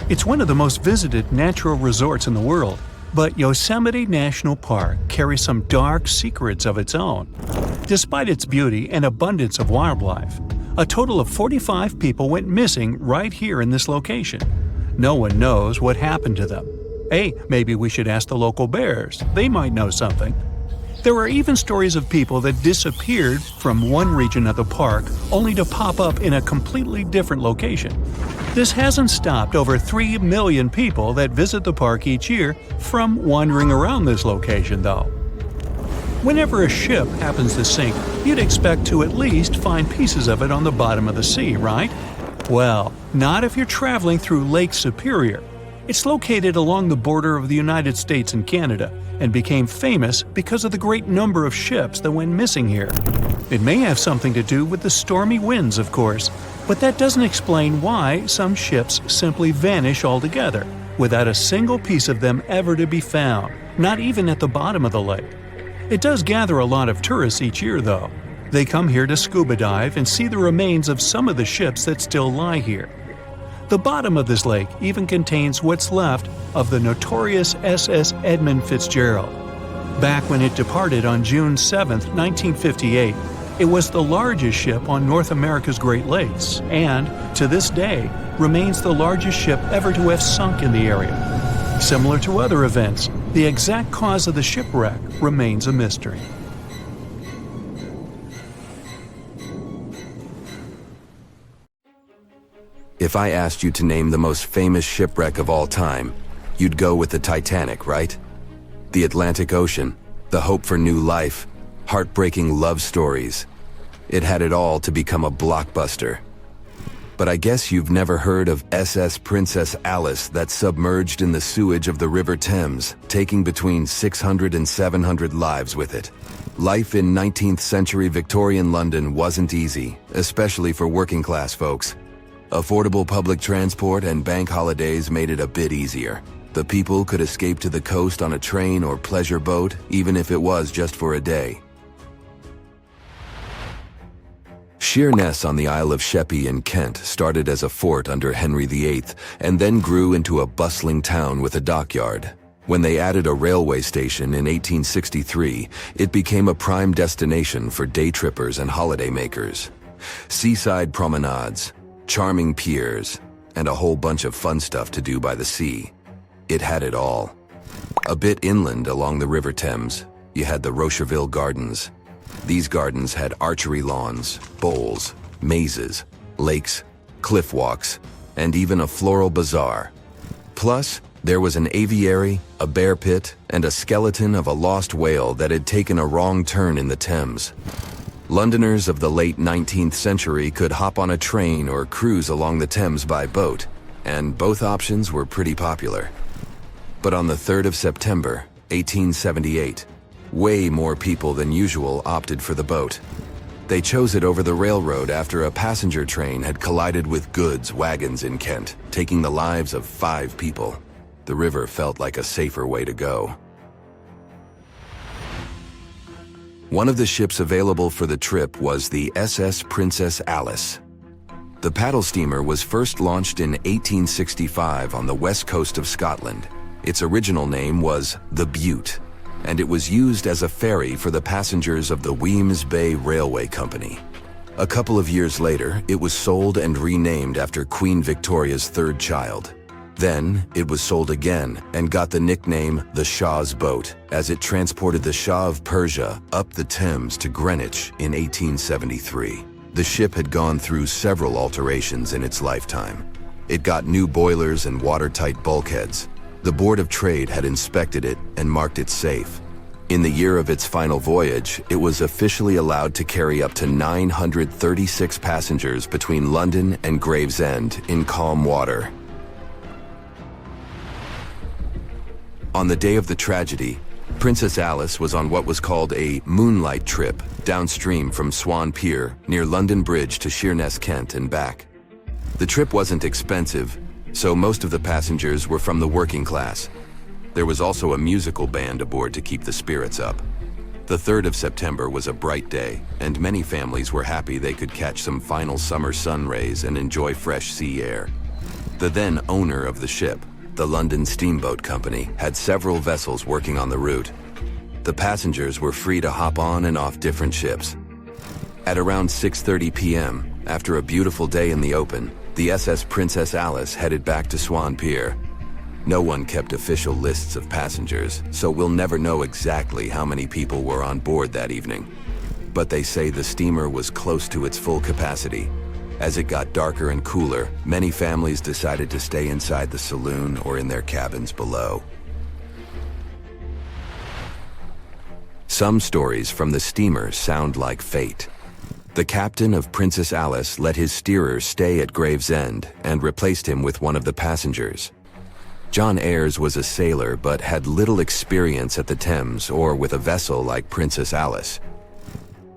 [SPEAKER 1] It's one of the most visited natural resorts in the world, but Yosemite National Park carries some dark secrets of its own. Despite its beauty and abundance of wildlife, a total of 45 people went missing right here in this location. No one knows what happened to them. Hey, maybe we should ask the local bears. They might know something. There are even stories of people that disappeared from one region of the park only to pop up in a completely different location. This hasn't stopped over 3 million people that visit the park each year from wandering around this location, though. Whenever a ship happens to sink, you'd expect to at least find pieces of it on the bottom of the sea, right? Well, not if you're traveling through Lake Superior. It's located along the border of the United States and Canada, and became famous because of the great number of ships that went missing here. It may have something to do with the stormy winds, of course, but that doesn't explain why some ships simply vanish altogether, without a single piece of them ever to be found, not even at the bottom of the lake. It does gather a lot of tourists each year, though. They come here to scuba dive and see the remains of some of the ships that still lie here. The bottom of this lake even contains what's left of the notorious SS Edmund Fitzgerald. Back when it departed on June 7, 1958, it was the largest ship on North America's Great Lakes and, to this day, remains the largest ship ever to have sunk in the area. Similar to other events, the exact cause of the shipwreck remains a mystery.
[SPEAKER 4] If I asked you to name the most famous shipwreck of all time, you'd go with the Titanic, right? The Atlantic Ocean, the hope for new life, heartbreaking love stories. It had it all to become a blockbuster. But I guess you've never heard of SS Princess Alice that submerged in the sewage of the River Thames, taking between 600 and 700 lives with it. Life in 19th century Victorian London wasn't easy, especially for working class folks. Affordable public transport and bank holidays made it a bit easier. The people could escape to the coast on a train or pleasure boat, even if it was just for a day. Sheerness on the Isle of Sheppey in Kent started as a fort under Henry VIII and then grew into a bustling town with a dockyard. When they added a railway station in 1863, it became a prime destination for day trippers and holidaymakers. Seaside promenades, charming piers, and a whole bunch of fun stuff to do by the sea. It had it all. A bit inland along the River Thames, you had the Rocherville Gardens. These gardens had archery lawns, bowls, mazes, lakes, cliff walks, and even a floral bazaar. Plus, there was an aviary, a bear pit, and a skeleton of a lost whale that had taken a wrong turn in the Thames. Londoners of the late 19th century could hop on a train or cruise along the Thames by boat, and both options were pretty popular. But on the 3rd of September, 1878, way more people than usual opted for the boat. They chose it over the railroad after a passenger train had collided with goods wagons in Kent, taking the lives of 5 people. The river felt like a safer way to go. One of the ships available for the trip was the SS Princess Alice. The paddle steamer was first launched in 1865 on the west coast of Scotland. Its original name was the Bute, and it was used as a ferry for the passengers of the Weems Bay Railway Company. A couple of years later, it was sold and renamed after Queen Victoria's 3rd child. Then, it was sold again and got the nickname the Shah's Boat, as it transported the Shah of Persia up the Thames to Greenwich in 1873. The ship had gone through several alterations in its lifetime. It got new boilers and watertight bulkheads. The Board of Trade had inspected it and marked it safe. In the year of its final voyage, it was officially allowed to carry up to 936 passengers between London and Gravesend in calm water. On the day of the tragedy, Princess Alice was on what was called a moonlight trip downstream from Swan Pier near London Bridge to Sheerness, Kent and back. The trip wasn't expensive, so most of the passengers were from the working class. There was also a musical band aboard to keep the spirits up. The 3rd of September was a bright day, and many families were happy they could catch some final summer sun rays and enjoy fresh sea air. The then owner of the ship, the London Steamboat Company, had several vessels working on the route. The passengers were free to hop on and off different ships. At around 6:30 p.m., after a beautiful day in the open, the SS Princess Alice headed back to Swan Pier. No one kept official lists of passengers, so we'll never know exactly how many people were on board that evening. But they say the steamer was close to its full capacity. As it got darker and cooler, many families decided to stay inside the saloon or in their cabins below. Some stories from the steamer sound like fate. The captain of Princess Alice let his steerer stay at Gravesend and replaced him with one of the passengers. John Ayres was a sailor but had little experience at the Thames or with a vessel like Princess Alice.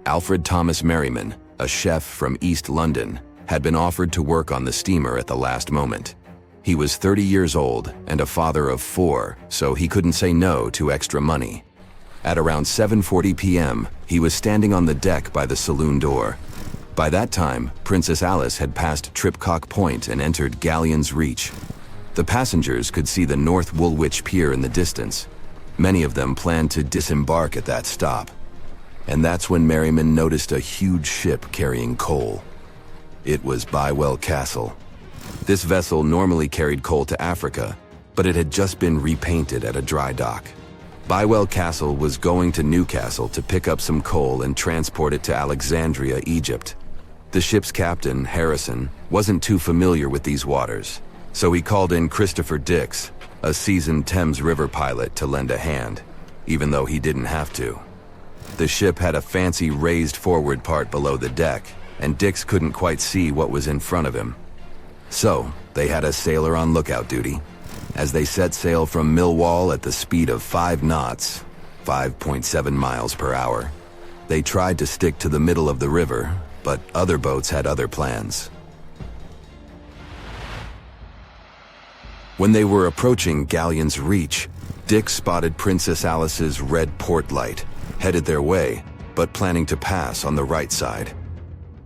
[SPEAKER 4] Alfred Thomas Merriman, a chef from East London, had been offered to work on the steamer at the last moment. He was 30 years old and a father of 4, so he couldn't say no to extra money. At around 7:40 p.m., he was standing on the deck by the saloon door. By that time, Princess Alice had passed Tripcock Point and entered Galleon's Reach. The passengers could see the North Woolwich Pier in the distance. Many of them planned to disembark at that stop. And that's when Merriman noticed a huge ship carrying coal. It was Bywell Castle. This vessel normally carried coal to Africa, but it had just been repainted at a dry dock. Bywell Castle was going to Newcastle to pick up some coal and transport it to Alexandria, Egypt. The ship's captain, Harrison, wasn't too familiar with these waters, so he called in Christopher Dix, a seasoned Thames River pilot, to lend a hand, even though he didn't have to. The ship had a fancy raised forward part below the deck, and Dix couldn't quite see what was in front of him. So, they had a sailor on lookout duty. As they set sail from Millwall at the speed of 5 knots, 5.7 miles per hour, they tried to stick to the middle of the river, but other boats had other plans. When they were approaching Galleon's Reach, Dick spotted Princess Alice's red port light, headed their way, but planning to pass on the right side.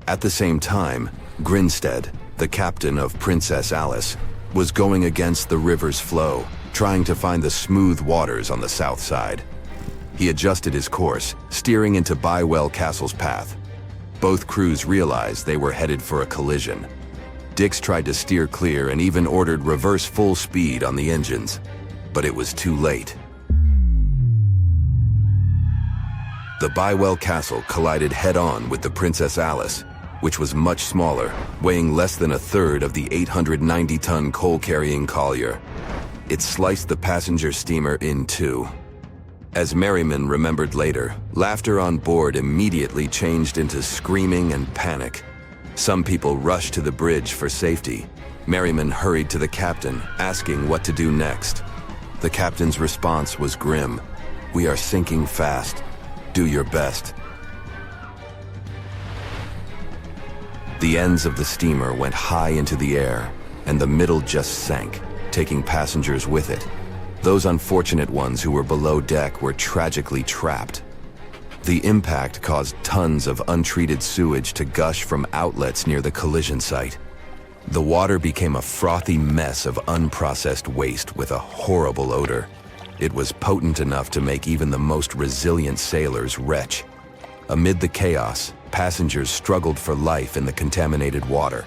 [SPEAKER 4] At the same time, Grinstead, the captain of Princess Alice, was going against the river's flow, trying to find the smooth waters on the south side. He adjusted his course, steering into Bywell Castle's path. Both crews realized they were headed for a collision. Dix tried to steer clear and even ordered reverse full speed on the engines, but it was too late. The Bywell Castle collided head-on with the Princess Alice, which was much smaller, weighing less than a third of the 890-ton coal-carrying collier. It sliced the passenger steamer in two. As Merriman remembered later, laughter on board immediately changed into screaming and panic. Some people rushed to the bridge for safety. Merriman hurried to the captain, asking what to do next. The captain's response was grim. "We are sinking fast. Do your best." The ends of the steamer went high into the air, and the middle just sank, taking passengers with it. Those unfortunate ones who were below deck were tragically trapped. The impact caused tons of untreated sewage to gush from outlets near the collision site. The water became a frothy mess of unprocessed waste with a horrible odor. It was potent enough to make even the most resilient sailors retch. Amid the chaos, passengers struggled for life in the contaminated water.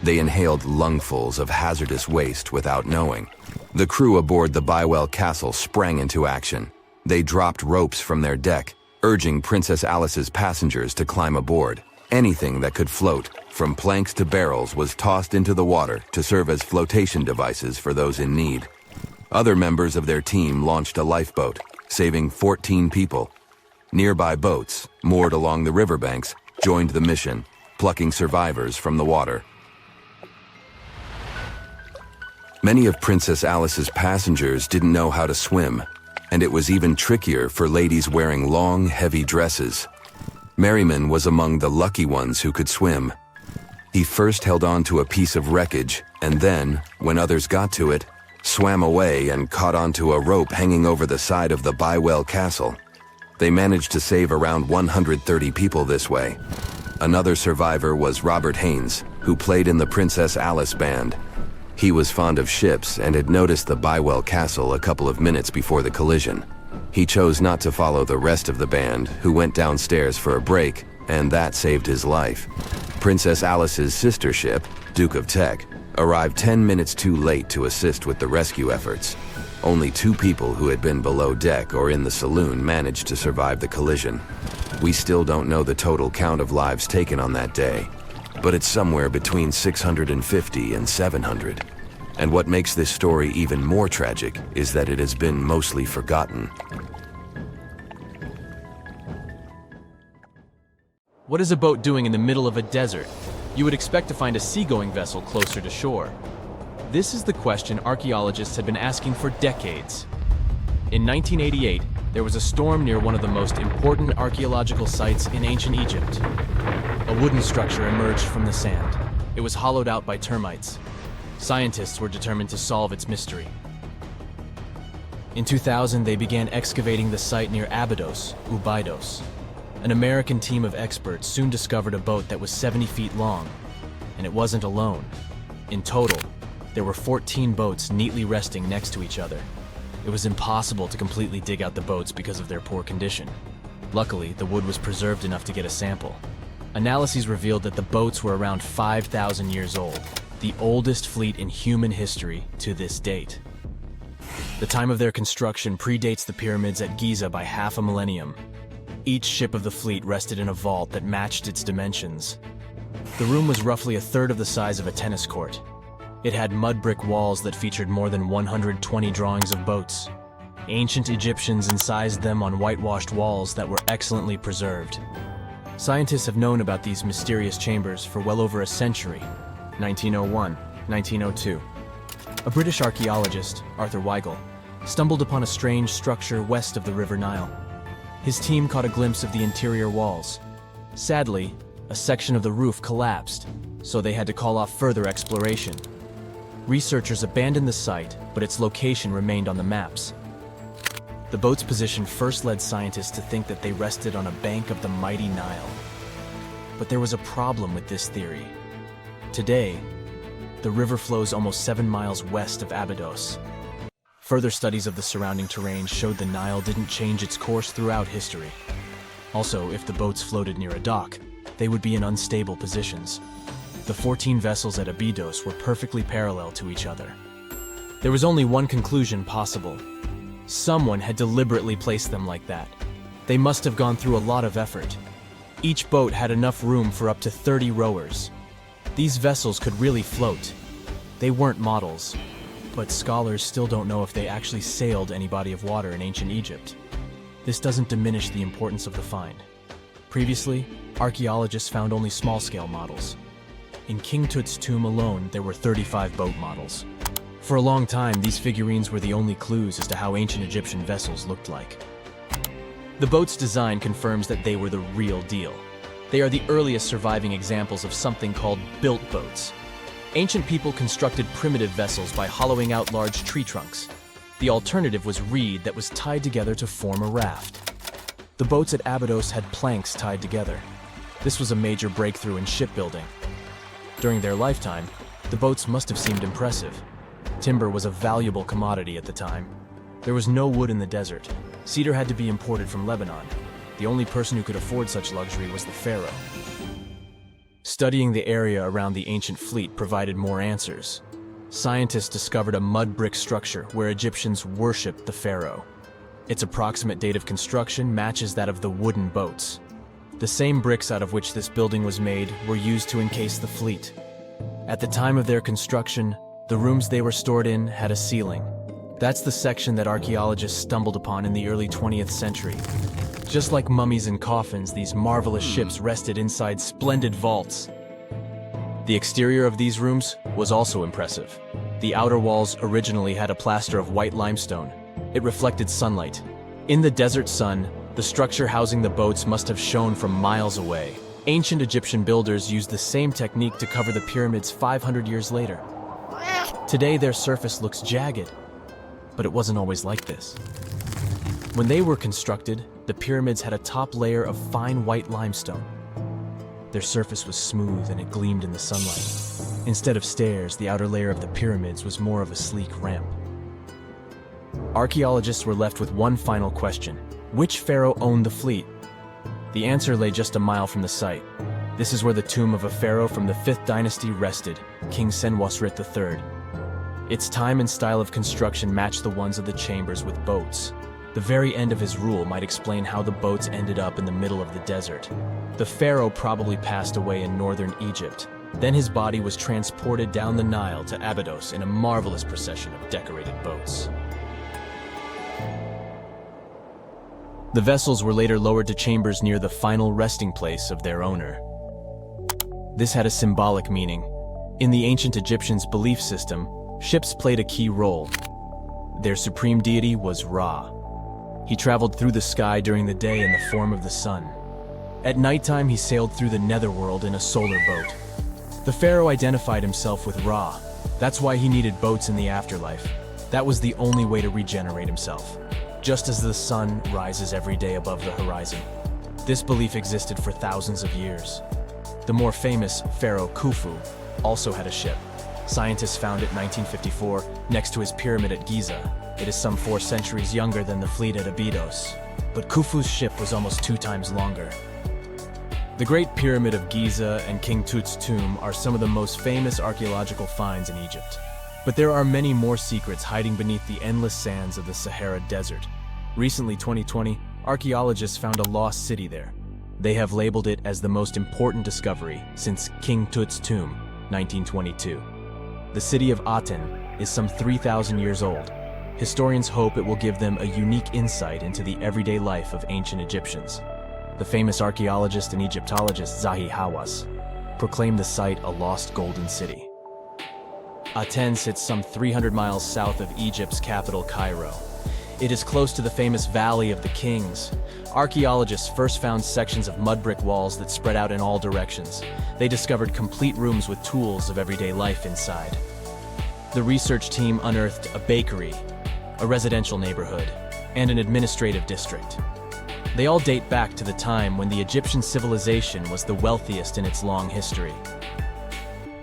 [SPEAKER 4] They inhaled lungfuls of hazardous waste without knowing. The crew aboard the Bywell Castle sprang into action. They dropped ropes from their deck, urging Princess Alice's passengers to climb aboard. Anything that could float, from planks to barrels, was tossed into the water to serve as flotation devices for those in need. Other members of their team launched a lifeboat, saving 14 people. Nearby boats, moored along the riverbanks, joined the mission, plucking survivors from the water. Many of Princess Alice's passengers didn't know how to swim, and it was even trickier for ladies wearing long, heavy dresses. Merriman was among the lucky ones who could swim. He first held on to a piece of wreckage, and then, when others got to it, swam away and caught onto a rope hanging over the side of the Bywell Castle. They managed to save around 130 people this way. Another survivor was Robert Haynes, who played in the Princess Alice band. He was fond of ships and had noticed the Bywell Castle a couple of minutes before the collision. He chose not to follow the rest of the band, who went downstairs for a break, and that saved his life. Princess Alice's sister ship, Duke of Teck, arrived 10 minutes too late to assist with the rescue efforts. Only 2 people who had been below deck or in the saloon managed to survive the collision. We still don't know the total count of lives taken on that day, but it's somewhere between 650 and 700. And what makes this story even more tragic is that it has been mostly forgotten.
[SPEAKER 5] What is a boat doing in the middle of a desert? You would expect to find a seagoing vessel closer to shore. This is the question archaeologists had been asking for decades. In 1988, there was a storm near one of the most important archaeological sites in ancient Egypt. A wooden structure emerged from the sand. It was hollowed out by termites. Scientists were determined to solve its mystery. In 2000, they began excavating the site near Abydos, Abydos. An American team of experts soon discovered a boat that was 70 feet long, and it wasn't alone. In total, there were 14 boats neatly resting next to each other. It was impossible to completely dig out the boats because of their poor condition. Luckily, the wood was preserved enough to get a sample. Analyses revealed that the boats were around 5,000 years old, the oldest fleet in human history to this date. The time of their construction predates the pyramids at Giza by half a millennium. Each ship of the fleet rested in a vault that matched its dimensions. The room was roughly a third of the size of a tennis court. It had mud brick walls that featured more than 120 drawings of boats. Ancient Egyptians incised them on whitewashed walls that were excellently preserved. Scientists have known about these mysterious chambers for well over a century. 1901, 1902. A British archaeologist, Arthur Weigel, stumbled upon a strange structure west of the River Nile. His team caught a glimpse of the interior walls. Sadly, a section of the roof collapsed, so they had to call off further exploration. Researchers abandoned the site, but its location remained on the maps. The boat's position first led scientists to think that they rested on a bank of the mighty Nile. But there was a problem with this theory. Today, the river flows almost 7 miles west of Abydos. Further studies of the surrounding terrain showed the Nile didn't change its course throughout history. Also, if the boats floated near a dock, they would be in unstable positions. The 14 vessels at Abydos were perfectly parallel to each other. There was only one conclusion possible. Someone had deliberately placed them like that. They must have gone through a lot of effort. Each boat had enough room for up to 30 rowers. These vessels could really float. They weren't models, but scholars still don't know if they actually sailed any body of water in ancient Egypt. This doesn't diminish the importance of the find. Previously, archaeologists found only small-scale models. In King Tut's tomb alone, there were 35 boat models. For a long time, these figurines were the only clues as to how ancient Egyptian vessels looked like. The boat's design confirms that they were the real deal. They are the earliest surviving examples of something called built boats. Ancient people constructed primitive vessels by hollowing out large tree trunks. The alternative was reed that was tied together to form a raft. The boats at Abydos had planks tied together. This was a major breakthrough in shipbuilding. During their lifetime, the boats must have seemed impressive. Timber was a valuable commodity at the time. There was no wood in the desert. Cedar had to be imported from Lebanon. The only person who could afford such luxury was the pharaoh. Studying the area around the ancient fleet provided more answers. Scientists discovered a mud brick structure where Egyptians worshipped the pharaoh. Its approximate date of construction matches that of the wooden boats. The same bricks out of which this building was made were used to encase the fleet. At the time of their construction, the rooms they were stored in had a ceiling. That's the section that archaeologists stumbled upon in the early 20th century. Just like mummies and coffins, these marvelous ships rested inside splendid vaults. The exterior of these rooms was also impressive. The outer walls originally had a plaster of white limestone. It reflected sunlight. In the desert sun, the structure housing the boats must have shone from miles away. Ancient Egyptian builders used the same technique to cover the pyramids 500 years later. Today, their surface looks jagged, but it wasn't always like this. When they were constructed, the pyramids had a top layer of fine white limestone. Their surface was smooth and it gleamed in the sunlight. Instead of stairs, the outer layer of the pyramids was more of a sleek ramp. Archaeologists were left with one final question. Which pharaoh owned the fleet? The answer lay just a mile from the site. This is where the tomb of a pharaoh from the 5th dynasty rested, King Senwosret III. Its time and style of construction matched the ones of the chambers with boats. The very end of his rule might explain how the boats ended up in the middle of the desert. The pharaoh probably passed away in northern Egypt. Then his body was transported down the Nile to Abydos in a marvelous procession of decorated boats. The vessels were later lowered to chambers near the final resting place of their owner. This had a symbolic meaning. In the ancient Egyptians' belief system, ships played a key role. Their supreme deity was Ra. He traveled through the sky during the day in the form of the sun. At nighttime, he sailed through the netherworld in a solar boat. The pharaoh identified himself with Ra. That's why he needed boats in the afterlife. That was the only way to regenerate himself. Just as the sun rises every day above the horizon. This belief existed for thousands of years. The more famous Pharaoh Khufu also had a ship. Scientists found it in 1954 next to his pyramid at Giza. It is some 4 centuries younger than the fleet at Abydos, but Khufu's ship was almost 2 times longer. The Great Pyramid of Giza and King Tut's tomb are some of the most famous archaeological finds in Egypt. But there are many more secrets hiding beneath the endless sands of the Sahara Desert. Recently, 2020, archaeologists found a lost city there. They have labeled it as the most important discovery since King Tut's tomb, 1922. The city of Aten is some 3,000 years old. Historians hope it will give them a unique insight into the everyday life of ancient Egyptians. The famous archaeologist and Egyptologist Zahi Hawass proclaimed the site a lost golden city. Aten sits some 300 miles south of Egypt's capital, Cairo. It is close to the famous Valley of the Kings. Archaeologists first found sections of mud brick walls that spread out in all directions. They discovered complete rooms with tools of everyday life inside. The research team unearthed a bakery, a residential neighborhood, and an administrative district. They all date back to the time when the Egyptian civilization was the wealthiest in its long history.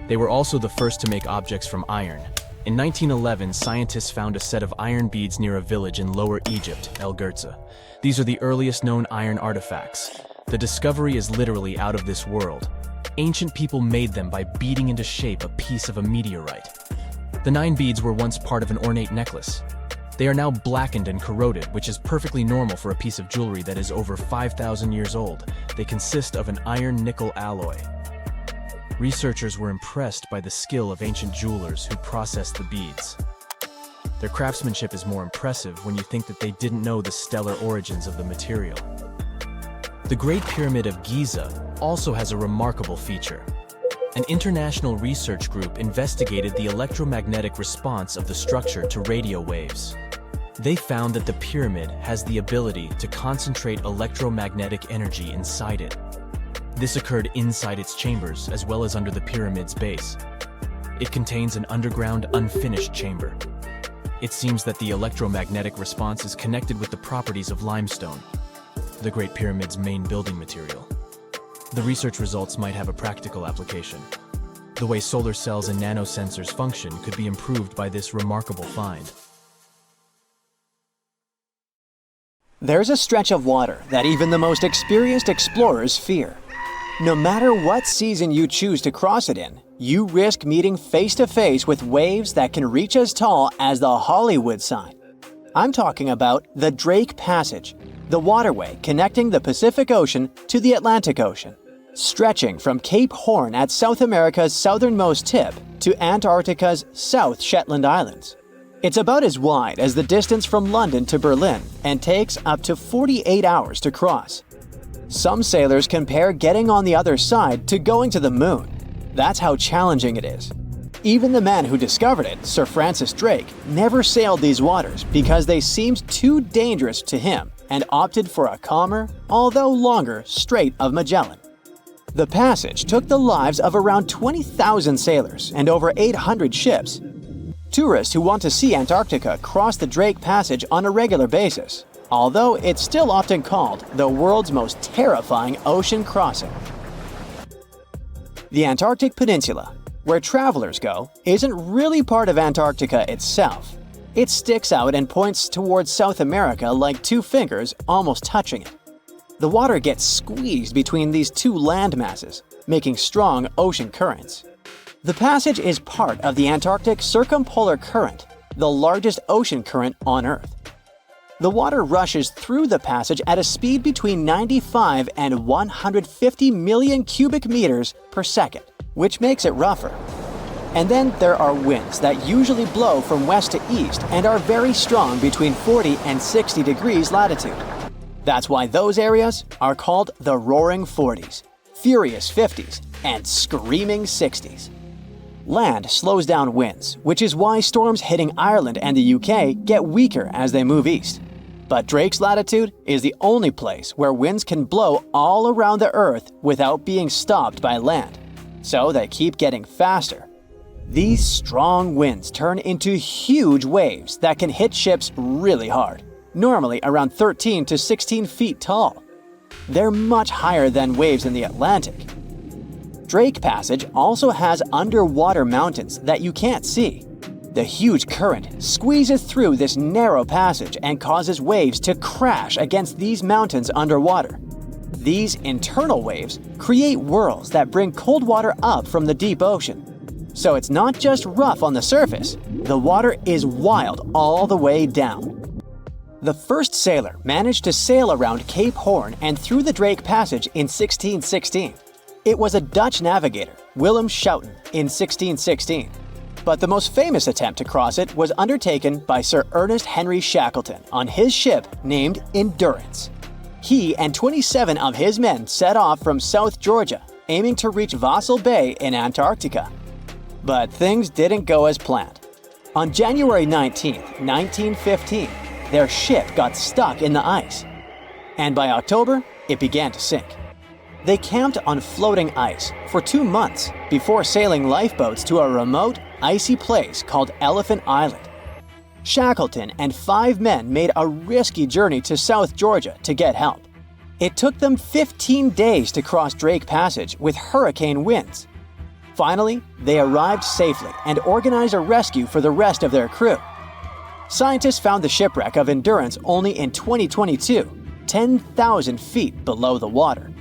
[SPEAKER 5] They were also the first to make objects from iron. In 1911, scientists found a set of iron beads near a village in Lower Egypt, El Girza. These are the earliest known iron artifacts. The discovery is literally out of this world. Ancient people made them by beating into shape a piece of a meteorite. The 9 beads were once part of an ornate necklace. They are now blackened and corroded, which is perfectly normal for a piece of jewelry that is over 5,000 years old. They consist of an iron-nickel alloy. Researchers were impressed by the skill of ancient jewelers who processed the beads. Their craftsmanship is more impressive when you think that they didn't know the stellar origins of the material. The Great Pyramid of Giza also has a remarkable feature. An international research group investigated the electromagnetic response of the structure to radio waves. They found that the pyramid has the ability to concentrate electromagnetic energy inside it. This occurred inside its chambers as well as under the pyramid's base. It contains an underground, unfinished chamber. It seems that the electromagnetic response is connected with the properties of limestone, the Great Pyramid's main building material. The research results might have a practical application. The way solar cells and nanosensors function could be improved by this remarkable find.
[SPEAKER 3] There's a stretch of water that even the most experienced explorers fear. No matter what season you choose to cross it in, you risk meeting face-to-face with waves that can reach as tall as the Hollywood sign. I'm talking about the Drake Passage, the waterway connecting the Pacific Ocean to the Atlantic Ocean, stretching from Cape Horn at South America's southernmost tip to Antarctica's South Shetland Islands. It's about as wide as the distance from London to Berlin and takes up to 48 hours to cross. Some sailors compare getting on the other side to going to the moon. That's how challenging it is. Even the man who discovered it, Sir Francis Drake, never sailed these waters because they seemed too dangerous to him and opted for a calmer, although longer, Strait of Magellan. The passage took the lives of around 20,000 sailors and over 800 ships. Tourists who want to see Antarctica cross the Drake Passage on a regular basis, although it's still often called the world's most terrifying ocean crossing. The Antarctic Peninsula, where travelers go, isn't really part of Antarctica itself. It sticks out and points towards South America like two fingers almost touching it. The water gets squeezed between these two land masses, making strong ocean currents. The passage is part of the Antarctic Circumpolar Current, the largest ocean current on Earth. The water rushes through the passage at a speed between 95 and 150 million cubic meters per second, which makes it rougher. And then there are winds that usually blow from west to east and are very strong between 40 and 60 degrees latitude. That's why those areas are called the Roaring 40s, Furious 50s, and Screaming 60s. Land slows down winds, which is why storms hitting Ireland and the UK get weaker as they move east. But Drake's latitude is the only place where winds can blow all around the Earth without being stopped by land, so they keep getting faster. These strong winds turn into huge waves that can hit ships really hard, normally around 13 to 16 feet tall. They're much higher than waves in the Atlantic. Drake Passage also has underwater mountains that you can't see. The huge current squeezes through this narrow passage and causes waves to crash against these mountains underwater. These internal waves create whirls that bring cold water up from the deep ocean. So it's not just rough on the surface, the water is wild all the way down. The first sailor managed to sail around Cape Horn and through the Drake Passage in 1616. It was a Dutch navigator, Willem Schouten, in 1616. But the most famous attempt to cross it was undertaken by Sir Ernest Henry Shackleton on his ship named Endurance. He and 27 of his men set off from South Georgia, aiming to reach Vassal Bay in Antarctica. But things didn't go as planned. On January 19, 1915, their ship got stuck in the ice. And by October, it began to sink. They camped on floating ice for 2 months before sailing lifeboats to a remote, icy place called Elephant Island. Shackleton and 5 men made a risky journey to South Georgia to get help. It took them 15 days to cross Drake Passage with hurricane winds. Finally, they arrived safely and organized a rescue for the rest of their crew. Scientists found the shipwreck of Endurance only in 2022, 10,000 feet below the water.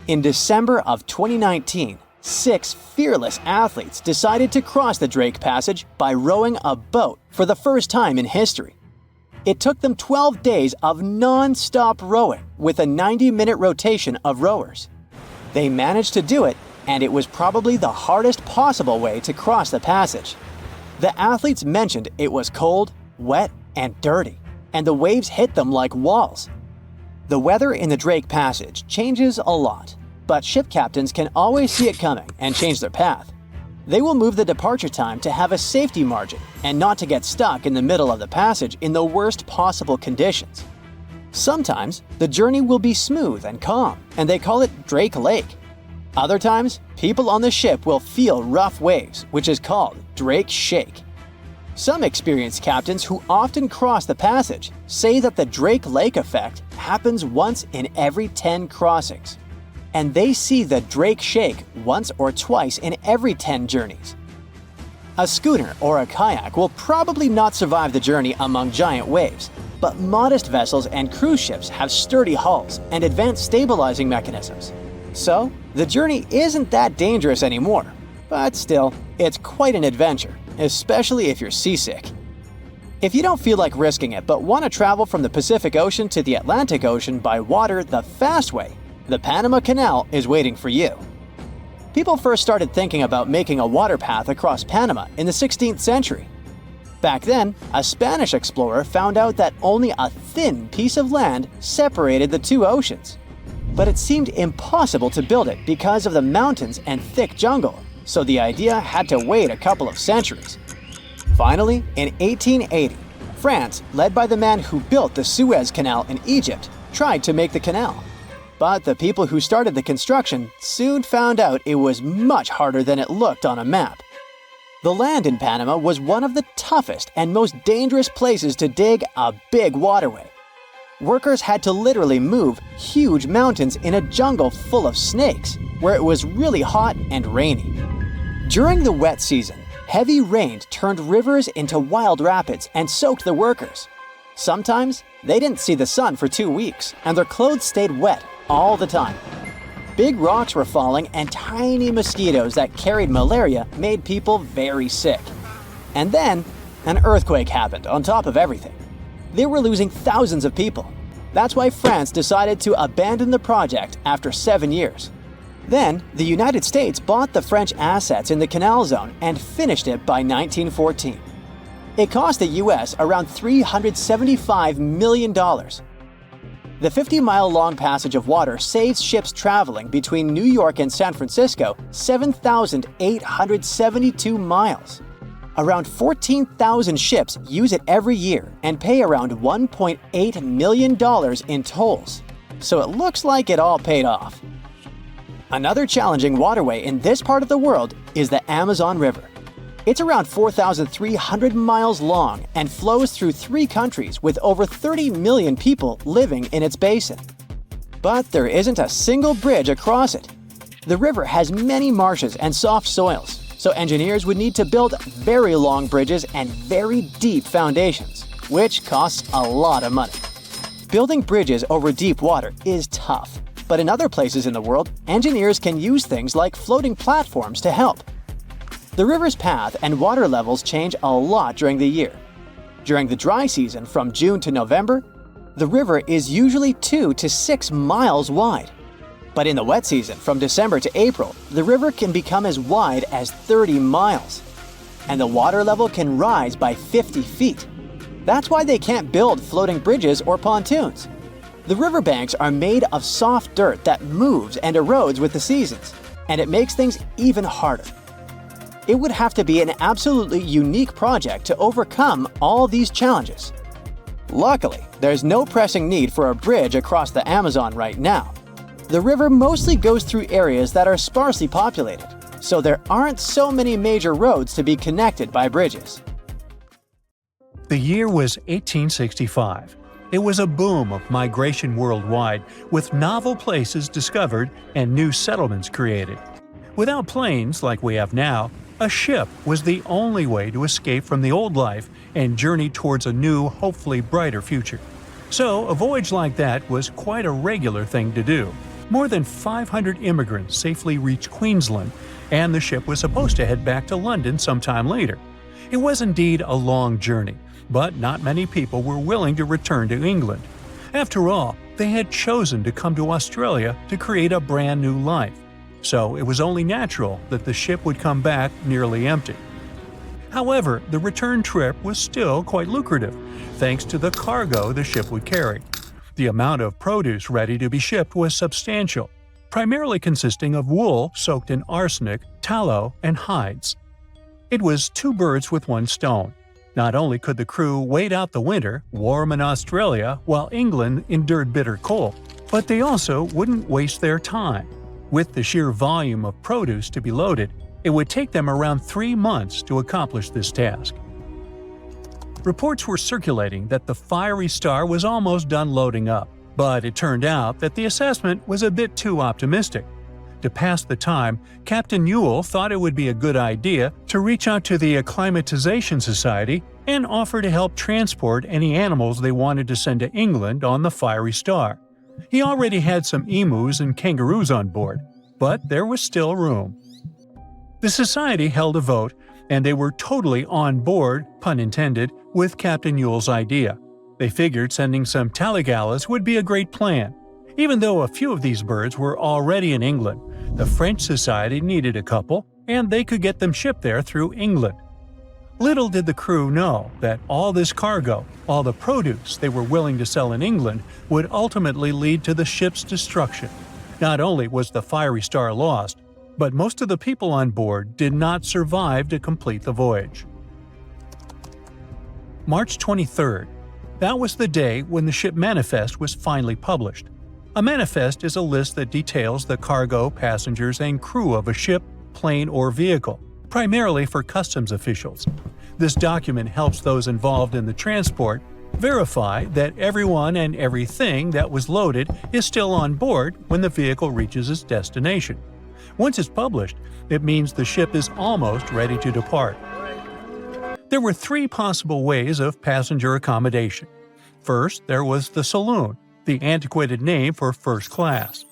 [SPEAKER 3] In December of 2019, 6 fearless athletes decided to cross the Drake Passage by rowing a boat for the first time in history. It took them 12 days of non-stop rowing with a 90-minute rotation of rowers. They managed to do it, and it was probably the hardest possible way to cross the passage. The athletes mentioned it was cold, wet, and dirty, and the waves hit them like walls. The weather in the Drake Passage changes a lot, but ship captains can always see it coming and change their path. They will move the departure time to have a safety margin and not to get stuck in the middle of the passage in the worst possible conditions. Sometimes, the journey will be smooth and calm, and they call it Drake Lake. Other times, people on the ship will feel rough waves, which is called Drake Shake. Some experienced captains who often cross the passage say that the Drake Lake effect happens once in every 10 crossings, and they see the Drake Shake once or twice in every 10 journeys. A schooner or a kayak will probably not survive the journey among giant waves, but modest vessels and cruise ships have sturdy hulls and advanced stabilizing mechanisms. So, the journey isn't that dangerous anymore, but still, it's quite an adventure, especially if you're seasick. If you don't feel like risking it but want to travel from the Pacific Ocean to the Atlantic Ocean by water the fast way, the Panama Canal is waiting for you. People first started thinking about making a water path across Panama in the 16th century. Back then, a Spanish explorer found out that only a thin piece of land separated the two oceans. But it seemed impossible to build it because of the mountains and thick jungle, so the idea had to wait a couple of centuries. Finally, in 1880, France, led by the man who built the Suez Canal in Egypt, tried to make the canal. But the people who started the construction soon found out it was much harder than it looked on a map. The land in Panama was one of the toughest and most dangerous places to dig a big waterway. Workers had to literally move huge mountains in a jungle full of snakes, where it was really hot and rainy. During the wet season, heavy rain turned rivers into wild rapids and soaked the workers. Sometimes, they didn't see the sun for 2 weeks, and their clothes stayed wet all the time. Big rocks were falling, and tiny mosquitoes that carried malaria made people very sick. And then, an earthquake happened on top of everything. They were losing thousands of people. That's why France decided to abandon the project after 7 years. Then, the United States bought the French assets in the canal zone and finished it by 1914. It cost the US around $375 million. The 50-mile-long passage of water saves ships traveling between New York and San Francisco 7,872 miles. Around 14,000 ships use it every year and pay around $1.8 million in tolls. So it looks like it all paid off. Another challenging waterway in this part of the world is the Amazon River. It's around 4,300 miles long and flows through 3 countries with over 30 million people living in its basin. But there isn't a single bridge across it. The river has many marshes and soft soils, so engineers would need to build very long bridges and very deep foundations, which costs a lot of money. Building bridges over deep water is tough, but in other places in the world, engineers can use things like floating platforms to help. The river's path and water levels change a lot during the year. During the dry season from June to November, the river is usually 2 to 6 miles wide. But in the wet season from December to April, the river can become as wide as 30 miles. And the water level can rise by 50 feet. That's why they can't build floating bridges or pontoons. The riverbanks are made of soft dirt that moves and erodes with the seasons, and it makes things even harder. It would have to be an absolutely unique project to overcome all these challenges. Luckily, there's no pressing need for a bridge across the Amazon right now. The river mostly goes through areas that are sparsely populated, so there aren't so many major roads to be connected by bridges.
[SPEAKER 1] The year was 1865. It was a boom of migration worldwide, with novel places discovered and new settlements created. Without planes like we have now, a ship was the only way to escape from the old life and journey towards a new, hopefully brighter future. So, a voyage like that was quite a regular thing to do. More than 500 immigrants safely reached Queensland, and the ship was supposed to head back to London sometime later. It was indeed a long journey, but not many people were willing to return to England. After all, they had chosen to come to Australia to create a brand new life. So it was only natural that the ship would come back nearly empty. However, the return trip was still quite lucrative, thanks to the cargo the ship would carry. The amount of produce ready to be shipped was substantial, primarily consisting of wool soaked in arsenic, tallow, and hides. It was two birds with one stone. Not only could the crew wait out the winter, warm in Australia, while England endured bitter cold, but they also wouldn't waste their time. With the sheer volume of produce to be loaded, it would take them around 3 months to accomplish this task. Reports were circulating that the Fiery Star was almost done loading up, but it turned out that the assessment was a bit too optimistic. To pass the time, Captain Ewell thought it would be a good idea to reach out to the Acclimatization Society and offer to help transport any animals they wanted to send to England on the Fiery Star. He already had some emus and kangaroos on board, but there was still room. The society held a vote, and they were totally on board, pun intended, with Captain Ewell's idea. They figured sending some taligalas would be a great plan. Even though a few of these birds were already in England, the French Society needed a couple, and they could get them shipped there through England. Little did the crew know that all this cargo, all the produce they were willing to sell in England, would ultimately lead to the ship's destruction. Not only was the Fiery Star lost, but most of the people on board did not survive to complete the voyage. March 23rd. That was the day when the ship manifest was finally published. A manifest is a list that details the cargo, passengers, and crew of a ship, plane, or vehicle, primarily for customs officials. This document helps those involved in the transport verify that everyone and everything that was loaded is still on board when the vehicle reaches its destination. Once it's published, it means the ship is almost ready to depart. There were 3 possible ways of passenger accommodation. First, there was the saloon, the antiquated name for first class.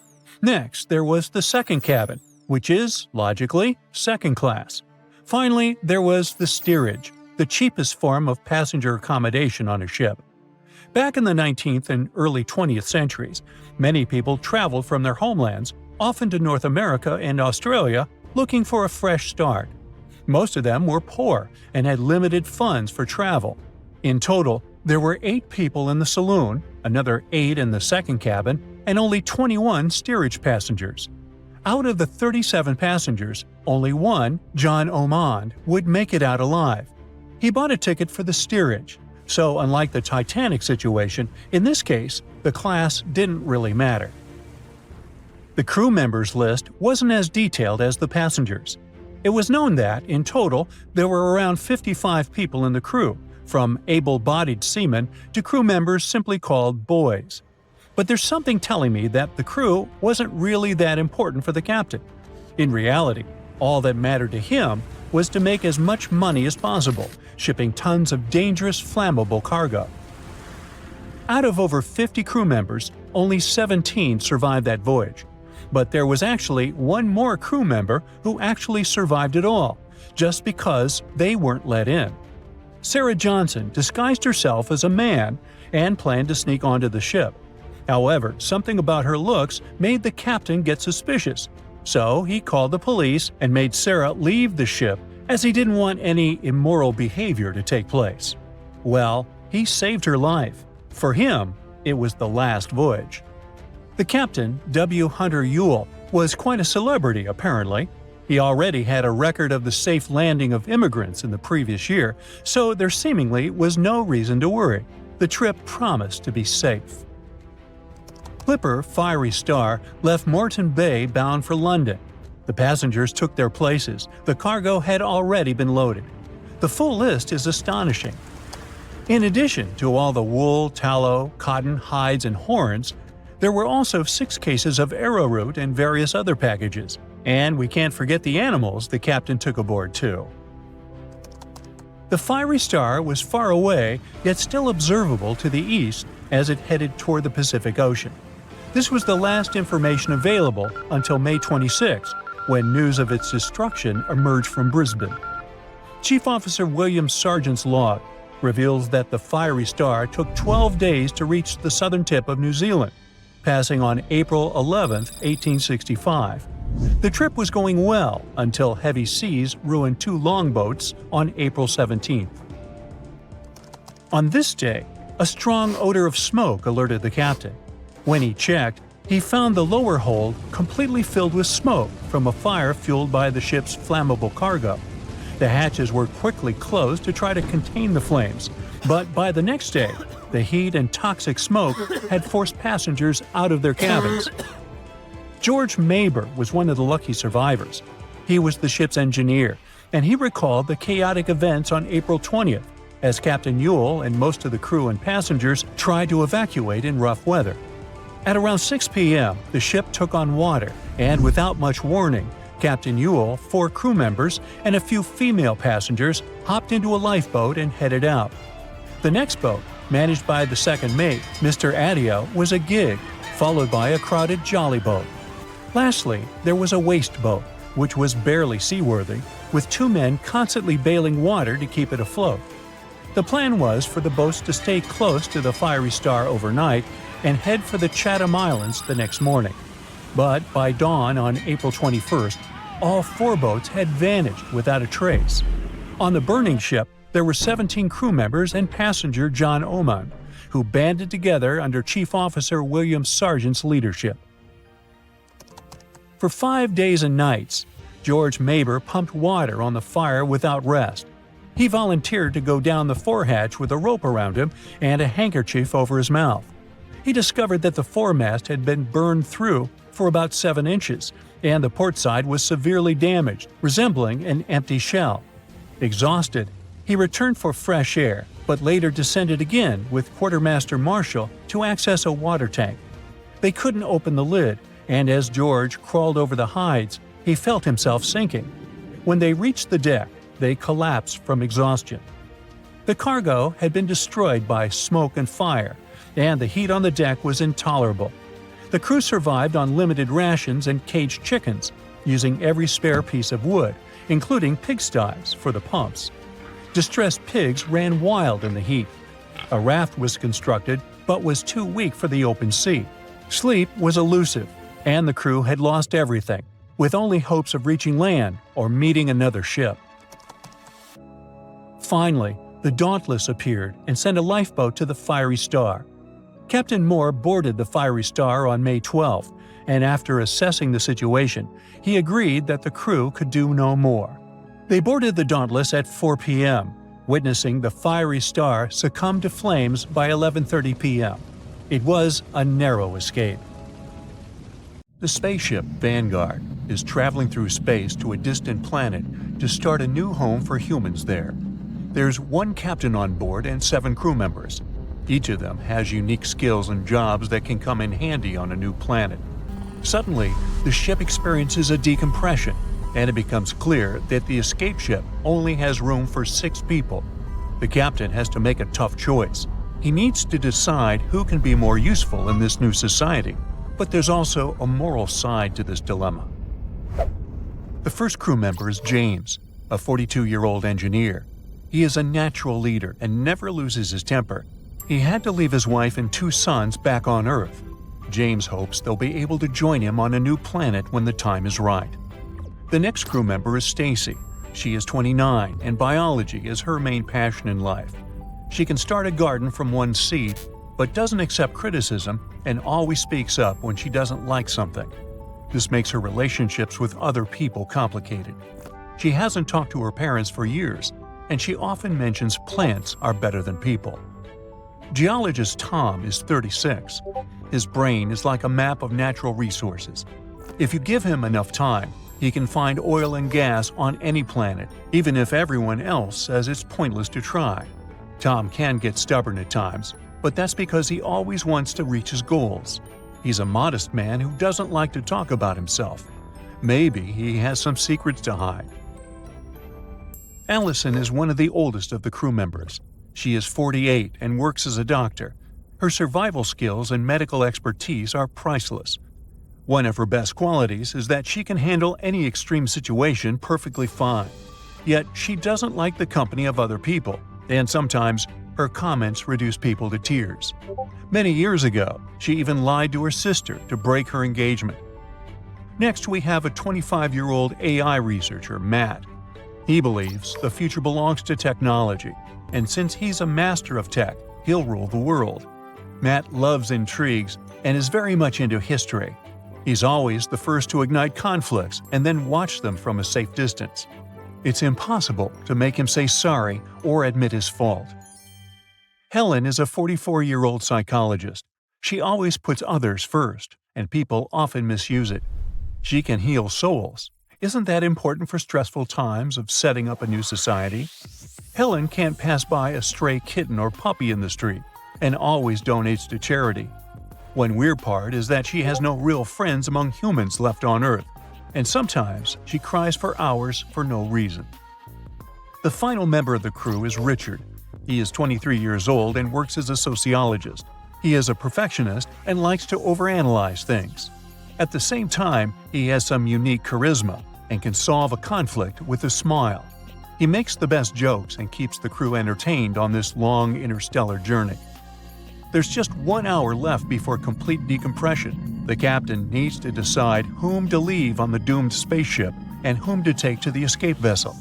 [SPEAKER 1] Next, there was the second cabin, which is, logically, second class. Finally, there was the steerage, the cheapest form of passenger accommodation on a ship. Back in the 19th and early 20th centuries, many people traveled from their homelands, often to North America and Australia, looking for a fresh start. Most of them were poor and had limited funds for travel. In total, there were 8 people in the saloon, another 8 in the second cabin, and only 21 steerage passengers. Out of the 37 passengers, only one, John Ormond, would make it out alive. He bought a ticket for the steerage, so unlike the Titanic situation, in this case, the class didn't really matter. The crew members list wasn't as detailed as the passengers. It was known that, in total, there were around 55 people in the crew, from able-bodied seamen to crew members simply called boys. But there's something telling me that the crew wasn't really that important for the captain. In reality, all that mattered to him was to make as much money as possible, shipping tons of dangerous, flammable cargo. Out of over 50 crew members, only 17 survived that voyage. But there was actually one more crew member who actually survived it all, just because they weren't let in. Sarah Johnson disguised herself as a man and planned to sneak onto the ship. However, something about her looks made the captain get suspicious, so he called the police and made Sarah leave the ship as he didn't want any immoral behavior to take place. Well, he saved her life. For him, it was the last voyage. The captain, W. Hunter Ewell, was quite a celebrity apparently. He already had a record of the safe landing of immigrants in the previous year, so there seemingly was no reason to worry. The trip promised to be safe. Clipper Fiery Star left Moreton Bay bound for London. The passengers took their places. The cargo had already been loaded. The full list is astonishing. In addition to all the wool, tallow, cotton, hides, and horns, there were also 6 cases of arrowroot and various other packages. And we can't forget the animals the captain took aboard too. The Fiery Star was far away, yet still observable to the east as it headed toward the Pacific Ocean. This was the last information available until May 26, when news of its destruction emerged from Brisbane. Chief Officer William Sargent's log reveals that the Fiery Star took 12 days to reach the southern tip of New Zealand, passing on April 11, 1865. The trip was going well until heavy seas ruined 2 longboats on April 17th. On this day, a strong odor of smoke alerted the captain. When he checked, he found the lower hold completely filled with smoke from a fire fueled by the ship's flammable cargo. The hatches were quickly closed to try to contain the flames, but by the next day, the heat and toxic smoke had forced passengers out of their cabins. George Maber was one of the lucky survivors. He was the ship's engineer, and he recalled the chaotic events on April 20th, as Captain Ewell and most of the crew and passengers tried to evacuate in rough weather. At around 6 p.m., the ship took on water, and without much warning, Captain Ewell, 4 crew members, and a few female passengers hopped into a lifeboat and headed out. The next boat, managed by the second mate, Mr. Adio, was a gig, followed by a crowded jolly boat. Lastly, there was a waste boat, which was barely seaworthy, with 2 men constantly bailing water to keep it afloat. The plan was for the boats to stay close to the Fiery Star overnight and head for the Chatham Islands the next morning. But by dawn on April 21st, all 4 boats had vanished without a trace. On the burning ship, there were 17 crew members and passenger John Oman, who banded together under Chief Officer William Sargent's leadership. For 5 days and nights, George Maber pumped water on the fire without rest. He volunteered to go down the forehatch with a rope around him and a handkerchief over his mouth. He discovered that the foremast had been burned through for about 7 inches, and the port side was severely damaged, resembling an empty shell. Exhausted, he returned for fresh air, but later descended again with Quartermaster Marshall to access a water tank. They couldn't open the lid, and as George crawled over the hides, he felt himself sinking. When they reached the deck, they collapsed from exhaustion. The cargo had been destroyed by smoke and fire, and the heat on the deck was intolerable. The crew survived on limited rations and caged chickens, using every spare piece of wood, including pigsties for the pumps. Distressed pigs ran wild in the heat. A raft was constructed, but was too weak for the open sea. Sleep was elusive, and the crew had lost everything, with only hopes of reaching land or meeting another ship. Finally, the Dauntless appeared and sent a lifeboat to the Fiery Star. Captain Moore boarded the Fiery Star on May 12th, and after assessing the situation, he agreed that the crew could do no more. They boarded the Dauntless at 4 p.m., witnessing the Fiery Star succumb to flames by 11:30 p.m. It was a narrow escape. The spaceship Vanguard is traveling through space to a distant planet to start a new home for humans there. There's 1 captain on board and 7 crew members. Each of them has unique skills and jobs that can come in handy on a new planet. Suddenly, the ship experiences a decompression, and it becomes clear that the escape ship only has room for 6 people. The captain has to make a tough choice. He needs to decide who can be more useful in this new society, but there's also a moral side to this dilemma. The first crew member is James, a 42-year-old engineer. He is a natural leader and never loses his temper. He had to leave his wife and 2 sons back on Earth. James hopes they'll be able to join him on a new planet when the time is right. The next crew member is Stacy. She is 29 and biology is her main passion in life. She can start a garden from one seed, but doesn't accept criticism and always speaks up when she doesn't like something. This makes her relationships with other people complicated. She hasn't talked to her parents for years, and she often mentions plants are better than people. Geologist Tom is 36. His brain is like a map of natural resources. If you give him enough time, he can find oil and gas on any planet, even if everyone else says it's pointless to try. Tom can get stubborn at times, but that's because he always wants to reach his goals. He's a modest man who doesn't like to talk about himself. Maybe he has some secrets to hide. Allison is one of the oldest of the crew members. She is 48 and works as a doctor. Her survival skills and medical expertise are priceless. One of her best qualities is that she can handle any extreme situation perfectly fine. Yet she doesn't like the company of other people, and sometimes her comments reduce people to tears. Many years ago, she even lied to her sister to break her engagement. Next, we have a 25-year-old AI researcher, Matt. He believes the future belongs to technology, and since he's a master of tech, he'll rule the world. Matt loves intrigues and is very much into history. He's always the first to ignite conflicts and then watch them from a safe distance. It's impossible to make him say sorry or admit his fault. Helen is a 44-year-old psychologist. She always puts others first, and people often misuse it. She can heal souls. Isn't that important for stressful times of setting up a new society? Helen can't pass by a stray kitten or puppy in the street, and always donates to charity. One weird part is that she has no real friends among humans left on Earth, and sometimes she cries for hours for no reason. The final member of the crew is Richard. He is 23 years old and works as a sociologist. He is a perfectionist and likes to overanalyze things. At the same time, he has some unique charisma and can solve a conflict with a smile. He makes the best jokes and keeps the crew entertained on this long interstellar journey. There's just 1 hour left before complete decompression. The captain needs to decide whom to leave on the doomed spaceship and whom to take to the escape vessel.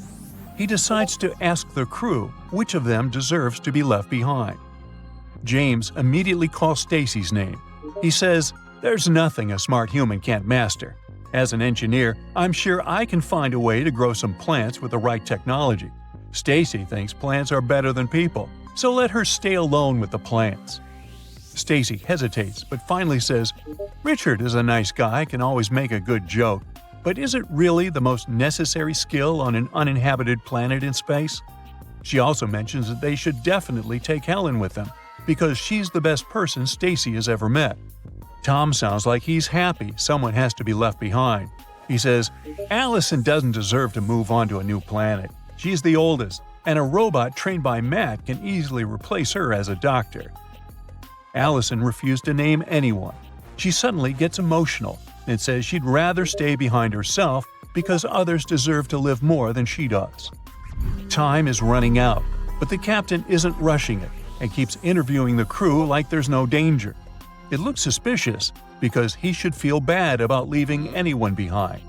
[SPEAKER 1] He decides to ask the crew which of them deserves to be left behind. James immediately calls Stacy's name. He says, "There's nothing a smart human can't master. As an engineer, I'm sure I can find a way to grow some plants with the right technology. Stacy thinks plants are better than people, so let her stay alone with the plants." Stacy hesitates, but finally says, "Richard is a nice guy, can always make a good joke, but is it really the most necessary skill on an uninhabited planet in space?" She also mentions that they should definitely take Helen with them, because she's the best person Stacy has ever met. Tom sounds like he's happy someone has to be left behind. He says, "Allison doesn't deserve to move on to a new planet. She's the oldest, and a robot trained by Matt can easily replace her as a doctor." Allison refused to name anyone. She suddenly gets emotional and says she'd rather stay behind herself because others deserve to live more than she does. Time is running out, but the captain isn't rushing it and keeps interviewing the crew like there's no danger. It looks suspicious because he should feel bad about leaving anyone behind,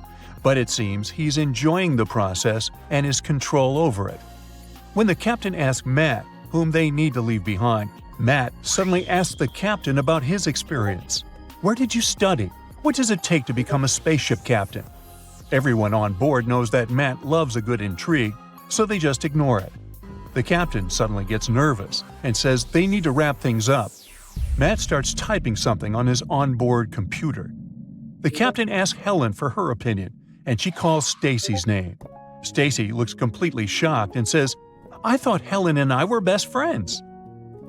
[SPEAKER 1] but it seems he's enjoying the process and his control over it. When the captain asks Matt whom they need to leave behind, Matt suddenly asks the captain about his experience. "Where did you study? What does it take to become a spaceship captain?" Everyone on board knows that Matt loves a good intrigue, so they just ignore it. The captain suddenly gets nervous and says they need to wrap things up. Matt starts typing something on his onboard computer. The captain asks Helen for her opinion, and she calls Stacy's name. Stacy looks completely shocked and says, "I thought Helen and I were best friends."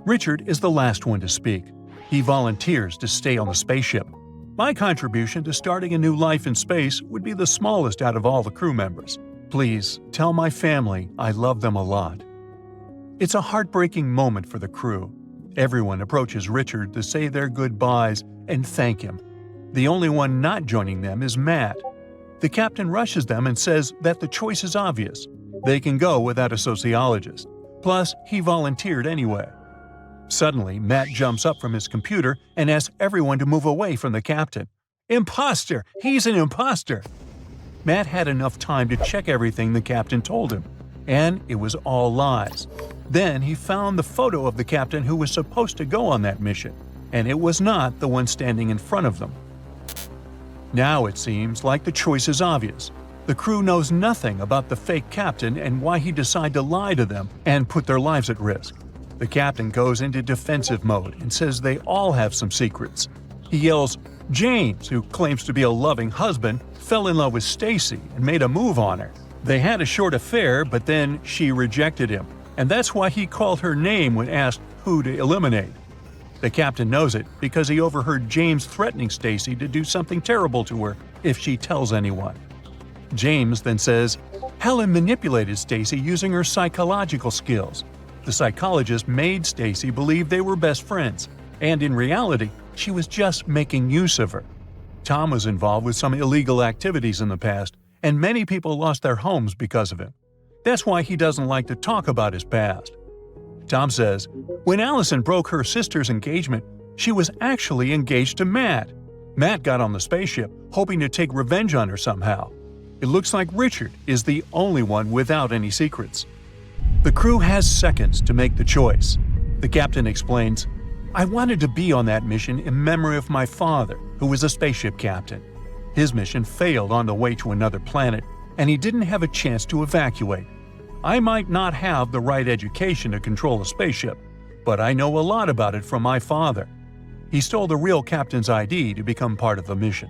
[SPEAKER 1] Richard is the last one to speak. He volunteers to stay on the spaceship. "My contribution to starting a new life in space would be the smallest out of all the crew members. Please, tell my family I love them a lot." It's a heartbreaking moment for the crew. Everyone approaches Richard to say their goodbyes and thank him. The only one not joining them is Matt. The captain rushes them and says that the choice is obvious. They can go without a sociologist. Plus, he volunteered anyway. Suddenly, Matt jumps up from his computer and asks everyone to move away from the captain. Imposter! He's an imposter! Matt had enough time to check everything the captain told him, and it was all lies. Then he found the photo of the captain who was supposed to go on that mission, and it was not the one standing in front of them. Now it seems like the choice is obvious. The crew knows nothing about the fake captain and why he decided to lie to them and put their lives at risk. The captain goes into defensive mode and says they all have some secrets. He yells, James, who claims to be a loving husband, fell in love with Stacy and made a move on her. They had a short affair, but then she rejected him, and that's why he called her name when asked who to eliminate. The captain knows it because he overheard James threatening Stacy to do something terrible to her if she tells anyone. James then says, Helen manipulated Stacy using her psychological skills. The psychologist made Stacy believe they were best friends, and in reality, she was just making use of her. Tom was involved with some illegal activities in the past, and many people lost their homes because of him. That's why he doesn't like to talk about his past. Tom says, when Allison broke her sister's engagement, she was actually engaged to Matt. Matt got on the spaceship, hoping to take revenge on her somehow. It looks like Richard is the only one without any secrets. The crew has seconds to make the choice. The captain explains, I wanted to be on that mission in memory of my father, who was a spaceship captain. His mission failed on the way to another planet, and he didn't have a chance to evacuate. I might not have the right education to control a spaceship, but I know a lot about it from my father. He stole the real captain's ID to become part of the mission.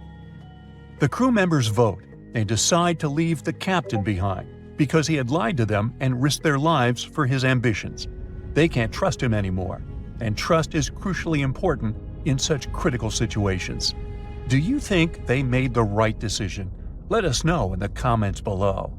[SPEAKER 1] The crew members vote and decide to leave the captain behind because he had lied to them and risked their lives for his ambitions. They can't trust him anymore, and trust is crucially important in such critical situations. Do you think they made the right decision? Let us know in the comments below.